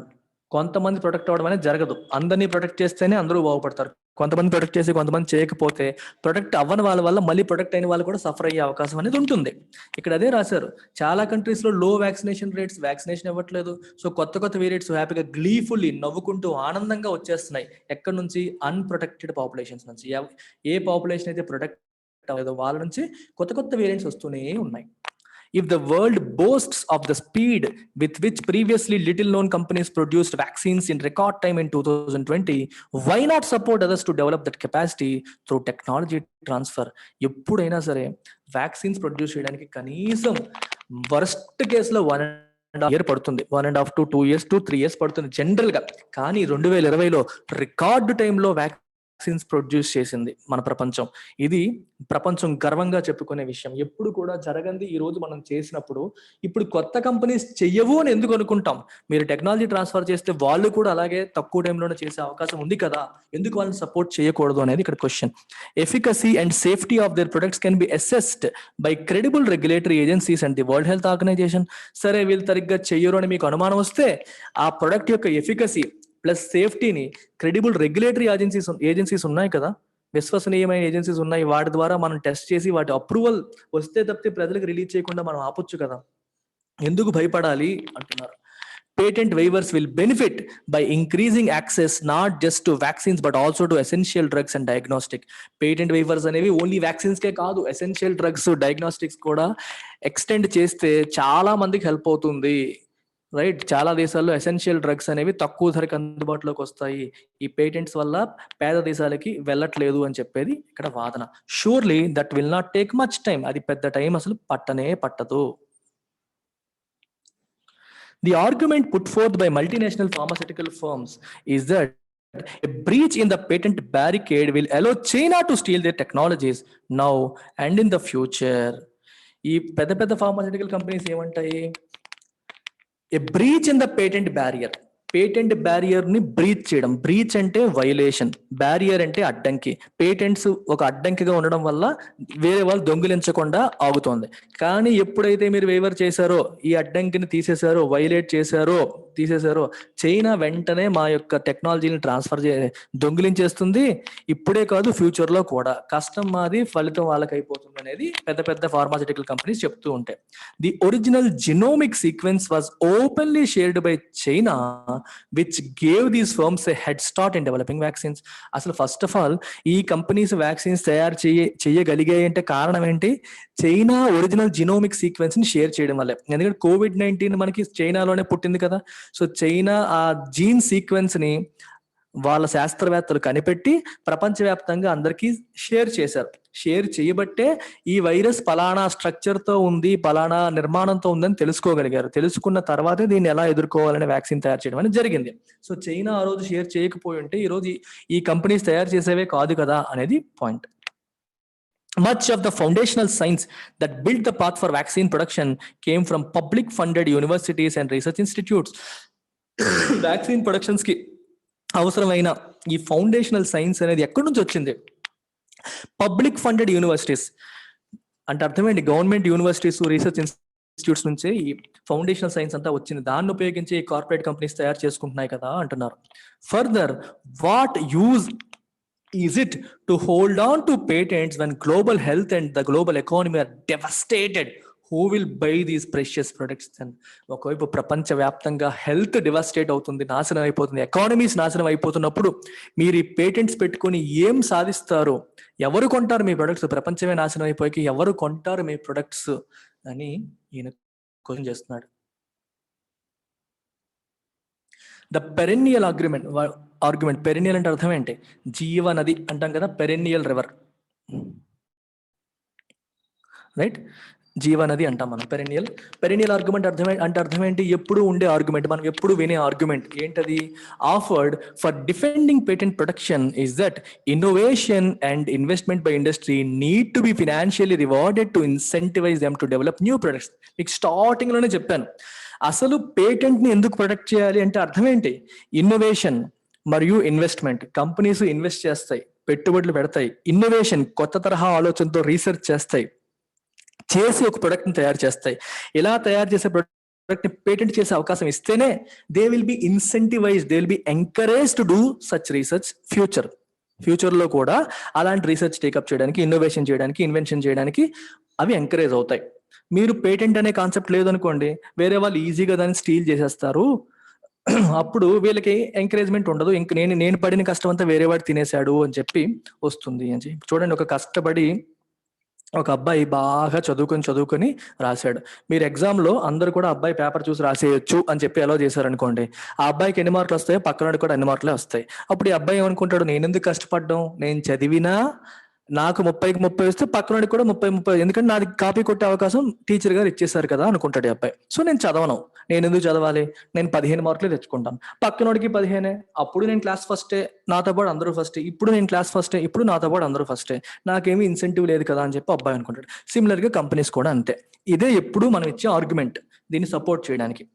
కొంతమంది ప్రొటెక్ట్ అవ్వడం అనేది జరగదు. అందరినీ ప్రొటెక్ట్ చేస్తేనే అందరూ బాగుపడతారు. కొంతమంది ప్రొటెక్ట్ చేసి కొంతమంది చేయకపోతే ప్రొటెక్ట్ అవ్వని వాళ్ళ వల్ల మళ్ళీ ప్రొటెక్ట్ అయిన వాళ్ళు కూడా సఫర్ అయ్యే అవకాశం అనేది ఉంటుంది. ఇక్కడ అదే రాశారు. చాలా కంట్రీస్ లో లో వ్యాక్సినేషన్ రేట్స్, వ్యాక్సినేషన్ ఇవ్వట్లేదు. సో కొత్త వేరియంట్స్ హ్యాపీగా గ్లీఫుల్లీ నవ్వుకుంటూ ఆనందంగా వచ్చేస్తున్నాయి. ఎక్కడి నుంచి? అన్ప్రొటెక్టెడ్ పాపులేషన్స్ నుంచి. ఏ పాపులేషన్ అయితే ప్రొటెక్ట్ అవ్వలేదో వాళ్ళ నుంచి కొత్త వేరియంట్స్ వస్తూనే ఉన్నాయి. If the world boasts of the speed with which previously little known companies produced vaccines in record time in 2020, why not support others to develop that capacity through technology transfer? ఎప్పుడైనా సరే vaccines produce చేయడానికి కనీసం worst కేసులో 1.5 years పడుతుంది, 1.5 to 2 years to 3 years పడుతుంది general గా. కానీ 2020లో record టైంలో వ్యాక్సిన్స్ ప్రొడ్యూస్ చేసింది మన ప్రపంచం. ఇది ప్రపంచం గర్వంగా చెప్పుకునే విషయం. ఎప్పుడు కూడా జరగంది ఈ రోజు మనం చేసినప్పుడు. ఇప్పుడు కొత్త కంపెనీస్ చెయ్యవు అని ఎందుకు అనుకుంటాం? మీరు టెక్నాలజీ ట్రాన్స్ఫర్ చేస్తే వాళ్ళు కూడా అలాగే తక్కువ టైంలోనే చేసే అవకాశం ఉంది కదా, ఎందుకు వాళ్ళని సపోర్ట్ చేయకూడదు అనేది ఇక్కడ question. Efficacy and safety of their products can be assessed by credible regulatory agencies and the world health organization. సరే వీళ్ళు సరిగ్గా చెయ్యరు అని మీకు అనుమానం వస్తే ఆ ప్రొడక్ట్ యొక్క ఎఫికసీ ప్లస్ సేఫ్టీని క్రెడిబుల్ రెగ్యులేటరీ ఏజెన్సీస్ ఉన్నాయి కదా, విశ్వసనీయమైన ఏజెన్సీస్ ఉన్నాయి, వాటి ద్వారా మనం టెస్ట్ చేసి వాటి అప్రూవల్ వస్తే తప్పితే ప్రజలకు రిలీజ్ చేయకుండా మనం ఆపొచ్చు కదా, ఎందుకు భయపడాలి అంటున్నారు. Patent waivers will benefit by increasing access not just to vaccines but also to essential drugs and diagnostic. Patent waivers అనేవి ఓన్లీ వ్యాక్సిన్స్ కే కాదు, ఎసెన్షియల్ డ్రగ్స్, డయాగ్నోస్టిక్స్ కూడా ఎక్స్టెండ్ చేస్తే చాలా మందికి హెల్ప్ అవుతుంది. రైట్, చాలా దేశాల్లో ఎసెన్షియల్ డ్రగ్స్ అనేవి తక్కువ ధరకు అందుబాటులోకి వస్తాయి. ఈ పేటెంట్స్ వల్ల పేద దేశాలకి వెళ్ళట్లేదు అని చెప్పేది ఇక్కడ వాదన. Surely that will not take much time. అది పెద్ద టైం అసలు పట్టదు. The argument put forth by multinational pharmaceutical firms is that a breach in the patent barricade will allow China to steal their technologies now and in the future. ఈ పెద్ద pharmaceutical companies ఏమంటాయి? A breach in the patent barrier. Patent barrier ని breach చేయడం. Breach అంటే violation, barrier అంటే అడ్డంకి. Patents ఒక అడ్డంకిగా ఉండడం వల్ల వేరే వాళ్ళు దొంగిలించకుండా ఆగుతోంది. కానీ ఎప్పుడైతే మీరు వేవర్ చేశారో, ఈ అడ్డంకిని తీసేశారో, వైలేట్ చేశారో, తీసేశారో, చైనా వెంటనే మా యొక్క టెక్నాలజీని దొంగిలించేస్తుంది. ఇప్పుడే కాదు, ఫ్యూచర్ లో కూడా. కష్టం మాది, ఫలితం వాళ్ళకి అయిపోతుంది అనేది పెద్ద పెద్ద ఫార్మాస్యూటికల్ కంపెనీస్ చెప్తూ ఉంటాయి. The original genomic sequence was openly shared by China, which gave these firms a head start in developing vaccines. అసలు ఫస్ట్ ఆఫ్ ఆల్ ఈ కంపెనీస్ వ్యాక్సిన్స్ తయారు చేయగలిగాయి అంటే కారణం ఏంటి? చైనా ఒరిజినల్ జినోమిక్ సీక్వెన్స్ ని షేర్ చేయడం వల్లే. ఎందుకంటే కోవిడ్-19 మనకి చైనాలోనే పుట్టింది కదా. సో చైనా ఆ జీన్ సీక్వెన్స్ ని వాళ్ళ శాస్త్రవేత్తలు కనిపెట్టి ప్రపంచవ్యాప్తంగా అందరికీ షేర్ చేశారు. షేర్ చేయబట్టే ఈ వైరస్ పలానా స్ట్రక్చర్ తో ఉంది, పలానా నిర్మాణంతో ఉందని తెలుసుకోగలిగారు. తెలుసుకున్న తర్వాతే దీన్ని ఎలా ఎదుర్కోవాలనే వ్యాక్సిన్ తయారు చేయడం అనేది జరిగింది. సో చైనా ఆ రోజు షేర్ చేయకపోయి ఉంటే ఈ రోజు ఈ కంపెనీస్ తయారు చేసేవే కాదు కదా అనేది point. Much of the foundational science that built the path for vaccine production came from public funded universities and research institutes. Vaccine productions ki అవసరమైన ఈ ఫౌండేషనల్ సైన్స్ అనేది ఎక్కడి నుంచి వచ్చింది? పబ్లిక్ ఫండెడ్ యూనివర్సిటీస్ అంటే అర్థమేంటి? గవర్నమెంట్ యూనివర్సిటీస్, రీసెర్చ్ ఇన్స్టిట్యూట్స్ నుంచే ఈ foundational science అంతా వచ్చింది. దాన్ని ఉపయోగించి కార్పొరేట్ కంపెనీస్ తయారు చేసుకుంటున్నాయి కదా అంటున్నారు. Further, what use is it to hold on to patents when global health and the global economy are devastated? Who will buy these precious products? And ఒకవైపు ప్రపంచవ్యాప్తంగా హెల్త్ డివాస్టేట్ అవుతుంది, నాశనం అయిపోతుంది, ఎకానమీస్ నాశనం అయిపోతున్నప్పుడు మీరు ఈ పేటెంట్స్ పెట్టుకొని ఏం సాధిస్తారు? ఎవరు కొంటారు మీ ప్రొడక్ట్స్? ప్రపంచమే నాశనం అయిపోయి ఎవరు కొంటారు మీ ప్రొడక్ట్స్ అని ఈయన క్వశ్చన్ చేస్తున్నాడు. The perennial argument. పెరెన్నియల్ అంటే అర్థం ఏంటి? జీవ నది అంటాం కదా, పెరెన్నియల్ రివర్, రైట్? జీవనది అంటాం మనం. పెరెన్నియల్ ఆర్గ్యుమెంట్ అర్థం ఏంటి? ఎప్పుడు ఉండే ఆర్గ్యుమెంట్, మనం ఎప్పుడు వినే ఆర్గ్యుమెంట్ ఏంటది? Offered for defending patent protection is that innovation and investment by industry need to be financially rewarded to incentivise them to develop new products. మీకు స్టార్టింగ్ లోనే చెప్పాను, అసలు పేటెంట్ ని ఎందుకు ప్రొటెక్ట్ చేయాలి అంటే అర్థం ఏంటి? ఇన్నోవేషన్ మరియు ఇన్వెస్ట్మెంట్. కంపెనీస్ ఇన్వెస్ట్ చేస్తాయి, పెట్టుబడులు పెడతాయి. ఇన్నోవేషన్ కొత్త తరహా ఆలోచనతో రీసెర్చ్ చేస్తాయి, చేసి ఒక ప్రొడక్ట్ ని తయారు చేస్తాయి. ఇలా తయారు చేసే ప్రొడక్ట్ ని పేటెంట్ చేసే అవకాశం ఇస్తేనే they will be incentivised, they will be encourage to do such research. Future లో కూడా అలాంటి రీసెర్చ్ టేకప్ చేయడానికి, ఇన్నోవేషన్ చేయడానికి, ఇన్వెన్షన్ చేయడానికి అవి ఎంకరేజ్ అవుతాయి. మీరు పేటెంట్ అనే కాన్సెప్ట్ లేదనుకోండి, వేరే వాళ్ళు ఈజీగా దాన్ని స్టీల్ చేసేస్తారు. అప్పుడు వీళ్ళకి ఎంకరేజ్మెంట్ ఉండదు. ఇంక నేను పడిన కష్టం అంతా వేరే వాడు తినేశాడు అని చెప్పి వస్తుంది అని చెప్పి. చూడండి, ఒక కష్టపడి ఒక అబ్బాయి బాగా చదువుకొని రాశాడు. మీరు ఎగ్జామ్ లో అందరూ కూడా అబ్బాయి పేపర్ చూసి రాసేయచ్చు అని చెప్పి అలో చేశారనుకోండి, ఆ అబ్బాయికి ఎన్ని మార్కులు వస్తాయో పక్కనోడికి కూడా అన్ని మార్కులే వస్తాయి. అప్పుడు ఈ అబ్బాయి ఏమనుకుంటాడు? నేను ఎందుకు కష్టపడ్డం, నేను చదివినా నాకు 30కి 30 వస్తే పక్కనోడికి కూడా 30, ఎందుకంటే నాది కాపీ కొట్టే అవకాశం టీచర్ గారు ఇచ్చేసారు కదా అనుకుంటాడు ఈ అబ్బాయి. సో నేను చదవను, నేను ఎందుకు చదవాలి, నేను 15 మార్కులే తెచ్చుకుంటాను, పక్కనోడికి 15. అప్పుడు నేను క్లాస్ ఫస్టే, నాతో పాటు అందరూ ఫస్టే. ఇప్పుడు నేను క్లాస్ ఫస్టే, ఇప్పుడు నాతో పాటు అందరూ ఫస్టే, నాకేమీ ఇన్సెంటివ్ లేదు కదా అని చెప్పి అబ్బాయి అనుకుంటాడు. సిమిలర్ గా కంపెనీస్ కూడా అంతే. ఇదే ఎప్పుడు మనం ఇచ్చే ఆర్గ్యుమెంట్ దీన్ని సపోర్ట్ చేయడానికి.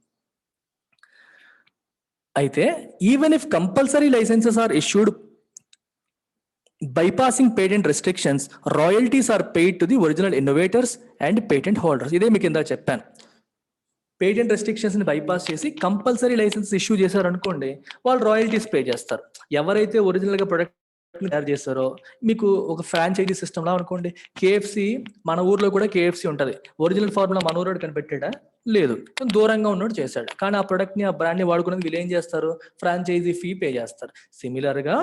అయితే even if compulsory licences are issued bypassing patent restrictions, royalties are paid to the original innovators and patent holders. ఇదే మీకు ఇందాక చెప్పాను. పేటెంట్ రెస్ట్రిక్షన్స్ ని బైపాస్ చేసి కంపల్సరీ లైసెన్స్ ఇష్యూ చేశారు అనుకోండి, వాళ్ళు రాయల్టీస్ పే చేస్తారు. ఎవరైతే ఒరిజినల్ గా ప్రొడక్ట్ తయారు చేస్తారో, మీకు ఒక ఫ్రాంచైజీ సిస్టమ్ లా అనుకోండి. కేఎఫ్సి, మన ఊర్లో కూడా కేఎఫ్సి ఉంటది. ఒరిజినల్ ఫార్ములా మన ఊరోడు కనిపెట్టాడా? లేదు, దూరంగా ఉన్నోడు చేశాడు. కానీ ఆ ప్రొడక్ట్ ని, ఆ బ్రాండ్ ని వాడుకునేది వీళ్ళు ఏం చేస్తారు? ఫ్రాంచైజీ ఫీ పే చేస్తారు. సిమిలర్ గా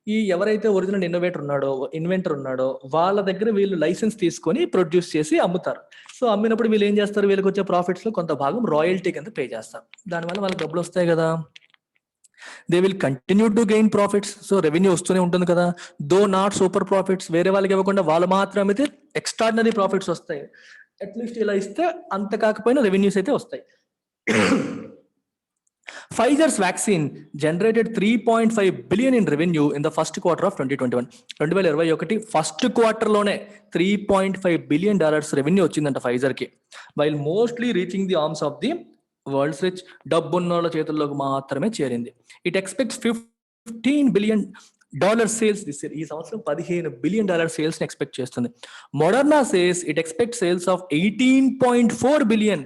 ఈ ఎవరైతే ఒరిజినల్ ఇన్వెంటర్ ఉన్నాడో వాళ్ళ దగ్గర వీళ్ళు లైసెన్స్ తీసుకొని ప్రొడ్యూస్ చేసి అమ్ముతారు. సో అమ్మినప్పుడు వీళ్ళు ఏం చేస్తారు? వీళ్ళకి వచ్చే ప్రాఫిట్స్ లో కొంత భాగం రాయల్టీ కింద పే చేస్తారు. దానివల్ల వాళ్ళకి డబ్బులు వస్తాయి కదా. They will continue to gain profits. So revenue వస్తూనే ఉంటుంది కదా. దో నాట్ సూపర్ ప్రాఫిట్స్, వేరే వాళ్ళకి ఇవ్వకుండా వాళ్ళు మాత్రం అయితే ఎక్స్ట్రాడినరీ ప్రాఫిట్స్ వస్తాయి. అట్లీస్ట్ ఇలా ఇస్తే అంత కాకపోయినా రెవెన్యూస్ అయితే వస్తాయి. Pfizer's vaccine generated 3.5 billion in revenue in the first quarter of 2021. 2021 first quarter లోనే $3.5 billion రెవెన్యూ వచ్చిందంట ఫైజర్ కి, while mostly reaching the arms of the world's rich, డబ్బున్నోళ్ళ చేతుల్లోకి మాత్రమే చేరింది. It expects $15 billion sales this year. ఈ సంవత్సరం $15 billion sales ని ఎక్స్పెక్ట్ చేస్తుంది. Moderna says it expect sales of $18.4 billion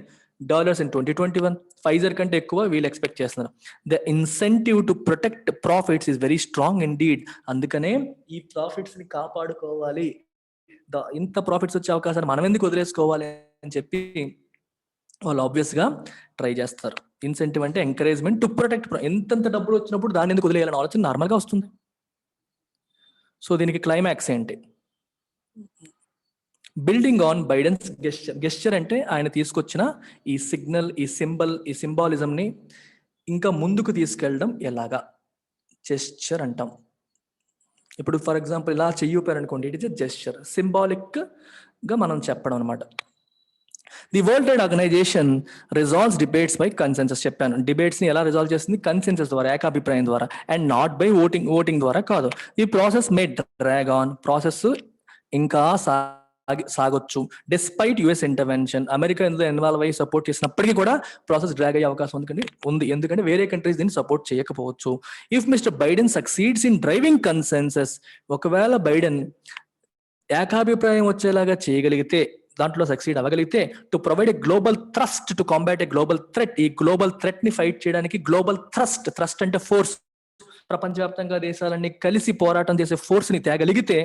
in 2021. Pfizer కంటే ఎక్కువ వీళ్ళు ఎక్స్పెక్ట్ చేస్తున్నారు. The incentive to protect profits is very strong indeed. అందుకనే ఈ ప్రాఫిట్స్ ని కాపాడుకోవాలి, ఇంత ప్రాఫిట్స్ వచ్చే అవకాశాన్ని మనం ఎందుకు వదిలేసుకోవాలి అని చెప్పి వాళ్ళు ఆబ్వియస్ గా ట్రై చేస్తారు. ఇన్సెంటివ్ అంటే ఎంకరేజ్మెంట్ టు ప్రొటెక్ట్. ఎంతెంత డబ్బులు వచ్చినప్పుడు దాన్ని ఎందుకు వదిలేయాలని ఆలోచన నార్మల్ గా వస్తుంది. సో దీనికి క్లైమాక్స్ ఏంటి? Building on Biden's gesture. Gesture అంటే ఆయన తీసుకొచ్చిన ఈ సిగ్నల్, ఈ సింబల్, ఈ సింబాలిజం ని ఇంకా ముందుకు తీసుకెళ్ళడం ఎలాగా జెస్చర్ అంటాం. ఇప్పుడు ఫర్ ఎగ్జాంపుల్ ఇలా చెయ్యూపారు అనుకోండి, it is a gesture, symbolic గా మనం చెప్పడం అనమాట. The world trade organization resolves debates by consensus. చెప్పాను, డిబేట్స్ ని ఎలా రిజాల్వ్ చేస్తుంది? కన్సెన్సస్ ద్వారా, ఏకాభిప్రాయం ద్వారా, అండ్ నాట్ బై ఓటింగ్ ద్వారా కాదు. ఈ process May drag on. Process ఇంకా సాగొచ్చు. డిస్పైట్ యుఎస్ ఇంటర్వెన్షన్, అమెరికా ఇందులో ఇన్వాల్వ్ అయ్యి సపోర్ట్ చేసినప్పటికీ కూడా ప్రాసెస్ డ్రాగ్ అయ్యే అవకాశం ఉంది. ఎందుకంటే వేరే కంట్రీస్ దీన్ని సపోర్ట్ చేయకపోవచ్చు. If Mr Biden succeeds in driving consensus, ఒకవేళ బైడెన్ ఏకాభిప్రాయం వచ్చేలాగా చేయగలిగితే, దాంట్లో సక్సీడ్ అవ్వగలిగితే, to provide a global thrust to combat a global threat, ఈ గ్లోబల్ థ్రెట్ ని ఫైట్ చేయడానికి గ్లోబల్ థ్రస్ట్ అంటే ఫోర్స్, ప్రపంచవ్యాప్తంగా దేశాలన్నీ కలిసి పోరాటం చేసే ఫోర్స్ ని తేగలిగితే,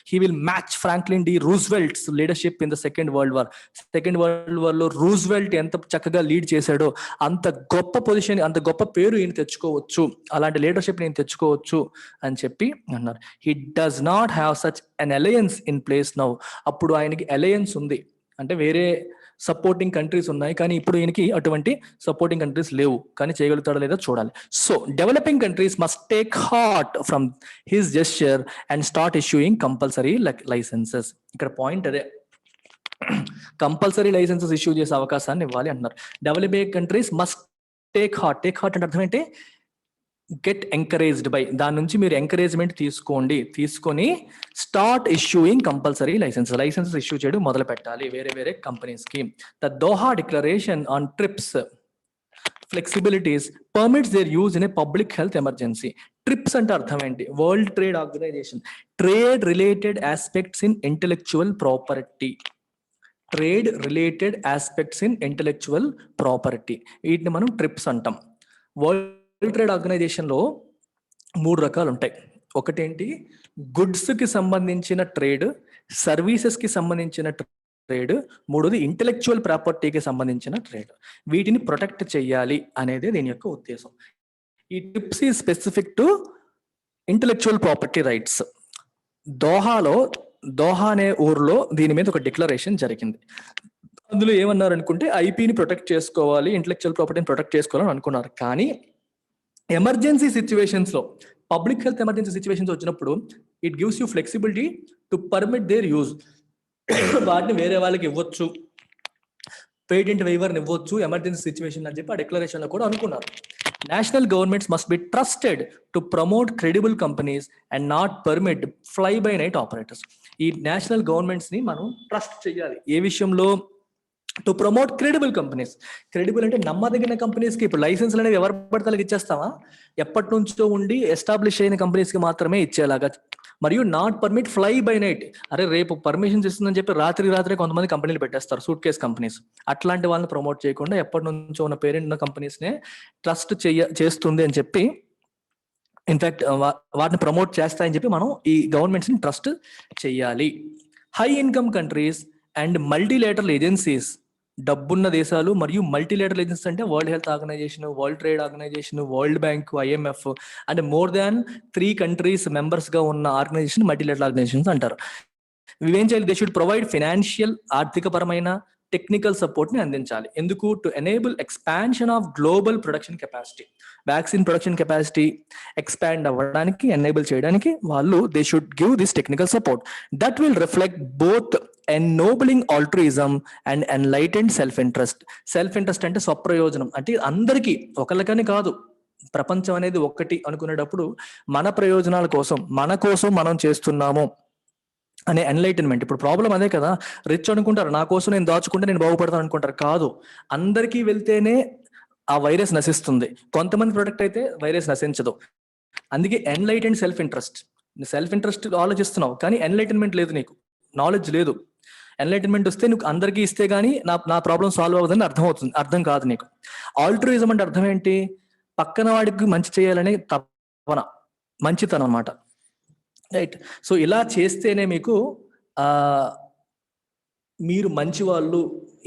he will match Franklin D Roosevelt's leadership in the second world war. Second world war లో రూజ్వెల్ట్ ఎంత చక్కగా లీడ్ చేశాడో అంత గొప్ప పొజిషన్, అంత గొప్ప పేరు ఈయన తెచ్చుకోవచ్చు, అలాంటి లీడర్షిప్ నేను తెచ్చుకోవచ్చు అని చెప్పి అన్నారు. He does not have such an alliance in place now. అప్పుడు ఆయనకి అలయన్స్ ఉంది అంటే వేరే సపోర్టింగ్ కంట్రీస్ ఉన్నాయి, కానీ ఇప్పుడు ఈయనకి అటువంటి సపోర్టింగ్ కంట్రీస్ లేవు. కానీ చేయగలుగుతాడో లేదో చూడాలి. So developing countries must take heart from his gesture and start issuing compulsory licences. ఇక్కడ పాయింట్ అదే, కంపల్సరీ లైసెన్సెస్ ఇష్యూ చేసే అవకాశాన్ని ఇవ్వాలి అంటున్నారు. Developing countries must take heart. Take heart అంటే అర్థం ఏంటి? గెట్ ఎంకరేజ్డ్ బై, దాని నుంచి మీరు ఎంకరేజ్మెంట్ తీసుకొని start issuing compulsory licences issue చేయడం మొదలు పెట్టాలి వేరే కంపెనీస్ కి. The Doha declaration on TRIPS flexibilities permits their use in a public health emergency. TRIPS అంటే అర్థం ఏంటి? World trade organization, trade related aspects in intellectual property. Trade related aspects in intellectual property, వీటిని మనం trips అంటాం. World trade organization లో 3 రకాలు ఉంటాయి. ఒకటేంటి? గుడ్స్ కి సంబంధించిన ట్రేడ్, సర్వీసెస్ కి సంబంధించిన ట్రేడ్, మూడోది ఇంటెలెక్చువల్ ప్రాపర్టీకి సంబంధించిన ట్రేడ్. వీటిని ప్రొటెక్ట్ చేయాలి అనేది దీని యొక్క ఉద్దేశం. ఈ ట్రిప్స్ ఈ specific to intellectual property rights. Doha అనే ఊర్లో దీని మీద ఒక డిక్లరేషన్ జరిగింది. అందులో ఏమన్నారు అనుకుంటే, ఐపీని ప్రొటెక్ట్ చేసుకోవాలి, ఇంటెలెక్చువల్ ప్రాపర్టీని ప్రొటెక్ట్ చేసుకోవాలని అనుకున్నారు. కానీ ఎమర్జెన్సీ సిచ్యువేషన్స్ లో, పబ్లిక్ హెల్త్ ఎమర్జెన్సీ సిచ్యువేషన్స్ వచ్చినప్పుడు it gives you flexibility to permit their use. వాటిని వేరే వాళ్ళకి ఇవ్వచ్చు, పేటెంట్ వైవర్ని ఇవ్వచ్చు ఎమర్జెన్సీ సిచ్యువేషన్ అని చెప్పి ఆ డిక్లరేషన్ లో కూడా అనుకున్నారు. National governments must be trusted to promote credible companies and not permit fly by night operators. ఈ నేషనల్ గవర్నమెంట్స్ ని మనం ట్రస్ట్ చేయాలి. ఏ విషయంలో? To promote credible companies. Credible అంటే నమ్మదగిన కంపెనీస్ కి. ఇప్పుడు లైసెన్స్లు అనేవి ఎవరి పడతలకు ఇచ్చేస్తావా? ఎప్పటి నుంచో ఉండి ఎస్టాబ్లిష్ అయిన కంపెనీస్ కి మాత్రమే ఇచ్చేలాగా. మరియు not permit fly by night. అరే రేపు పర్మిషన్స్ ఇస్తుందని చెప్పి రాత్రి కొంతమంది కంపెనీలు పెట్టేస్తారు, సూట్ కేస్ కంపెనీస్. అట్లాంటి వాళ్ళని ప్రమోట్ చేయకుండా ఎప్పటి నుంచో ఉన్న పేరెంట్ ఉన్న కంపెనీస్ నే ట్రస్ట్ చేస్తుంది అని చెప్పి, ఇన్ఫాక్ట్ వాటిని ప్రమోట్ చేస్తాయని చెప్పి మనం ఈ గవర్నమెంట్స్ ని ట్రస్ట్ చేయాలి. High income countries and multilateral agencies, డబ్బున్న దేశాలు మరియు మల్టీలేటరల్ ఏజెన్సీస్ అంటే world health organization, world trade organization, world bank, IMF అంటే మోర్ దాన్ 3 countries మెంబర్స్ గా ఉన్న ఆర్గనైజేషన్ మల్టీలేటరల్ ఆర్గనైజేషన్స్ అంటారు. ఇవేం చేయాలి? దే షుడ్ ప్రొవైడ్ ఫైనాన్షియల్, ఆర్థికపరమైన, టెక్నికల్ సపోర్ట్ ని అందించాలి. ఎందుకు? To enable expansion of global production capacity. Vaccine production capacity expand అవ్వడానికి, ఎనేబుల్ చేయడానికి వాళ్ళు they should give this technical support that will reflect both ennobling altruism and enlightened self interest. Self interest అంటే స్వప్రయోజనం, అంటే అందరికీ, ఒకళ్ళకని కాదు. ప్రపంచం అనేది ఒక్కటి అనుకునేటప్పుడు మన ప్రయోజనాల కోసం, మన కోసం మనం చేస్తున్నాము అనే ఎన్లైటన్మెంట్. ఇప్పుడు ప్రాబ్లం అదే కదా, రిచ్ అనుకుంటారు నా కోసం నేను దాచుకుంటే నేను బాగుపడతాను అనుకుంటారు. కాదు, అందరికీ వెళ్తేనే ఆ వైరస్ నశిస్తుంది. కొంతమంది ప్రొడక్ట్ అయితే వైరస్ నశించదు. అందుకే ఎన్లైటెండ్ సెల్ఫ్ ఇంట్రెస్ట్ ఆలోచిస్తున్నావు, కానీ ఎన్లైటన్మెంట్ లేదు, నీకు నాలెడ్జ్ లేదు. ఎన్లైటన్మెంట్ వస్తే నువ్వు అందరికీ ఇస్తే గానీ నా ప్రాబ్లం సాల్వ్ అవ్వదని అర్థం కాదు నీకు. ఆల్ట్రూయిజం అంటే అర్థం ఏంటి? పక్కన వాడికి మంచి చేయాలనే తపన, మంచితనం అన్నమాట. రైట్. సో ఇలా చేస్తేనే మీకు మీరు మంచి వాళ్ళు,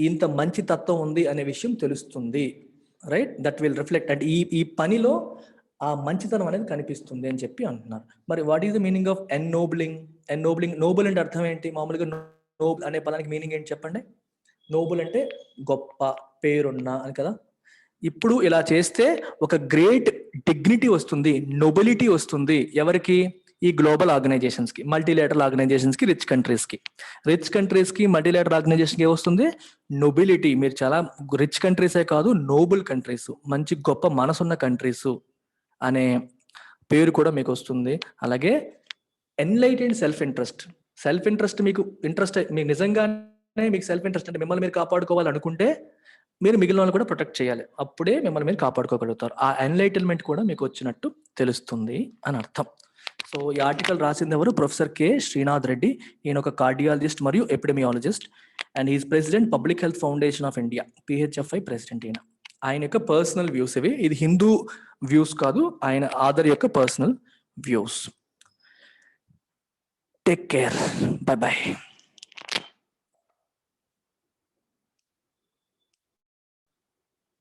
ఇంత మంచి తత్వం ఉంది అనే విషయం తెలుస్తుంది. Right, that will reflect. అంటే ఈ పనిలో ఆ మంచితనం అనేది కనిపిస్తుంది అని చెప్పి అంటున్నారు. మరి what is the meaning of ennobling? Noble అంటే అర్థం ఏంటి? మామూలుగా నోబుల్ అనే పదానికి మీనింగ్ ఏంటి చెప్పండి? నోబుల్ అంటే గొప్ప, పేరున్న అని కదా. ఇప్పుడు ఇలా చేస్తే ఒక గ్రేట్ డిగ్నిటీ వస్తుంది, నొబిలిటీ వస్తుంది. ఎవరికి? ఈ గ్లోబల్ ఆర్గనైజేషన్స్ కి, మల్టీలేటరల్ ఆర్గనైజేషన్స్ కి, రిచ్ కంట్రీస్ కి మల్టీలేటరల్ ఆర్గనైజేషన్ కి వస్తుంది నొబిలిటీ. మీరు చాలా రిచ్ కంట్రీసే కాదు, నోబుల్ కంట్రీస్, మంచి గొప్ప మనసున్న కంట్రీస్ అనే పేరు కూడా మీకు వస్తుంది. అలాగే ఎన్లైటెండ్ సెల్ఫ్ ఇంట్రెస్ట్ మీకు నిజంగానే మీకు సెల్ఫ్ ఇంట్రెస్ట్ అంటే మిమ్మల్ని మీరు కాపాడుకోవాలనుకుంటే మీరు మిగిలిన వాళ్ళు కూడా ప్రొటెక్ట్ చేయాలి. అప్పుడే మిమ్మల్ని మీరు కాపాడుకోగలుగుతారు. ఆ ఎన్లైటన్మెంట్ కూడా మీకు వచ్చినట్టు తెలుస్తుంది అని అర్థం. సో ఈ ఆర్టికల్ రాసింది ఎవరు? Professor K Srinath Reddy. ఈయన ఒక కార్డియాలజిస్ట్ మరియు epidemiologist, and is president public health foundation of India, PHFI president. ఆయన యొక్క పర్సనల్ వ్యూస్ ఇవి. ఇది హిందూ వ్యూస్ కాదు, ఆయన ఆదర్ యొక్క personal views. Take care, by by.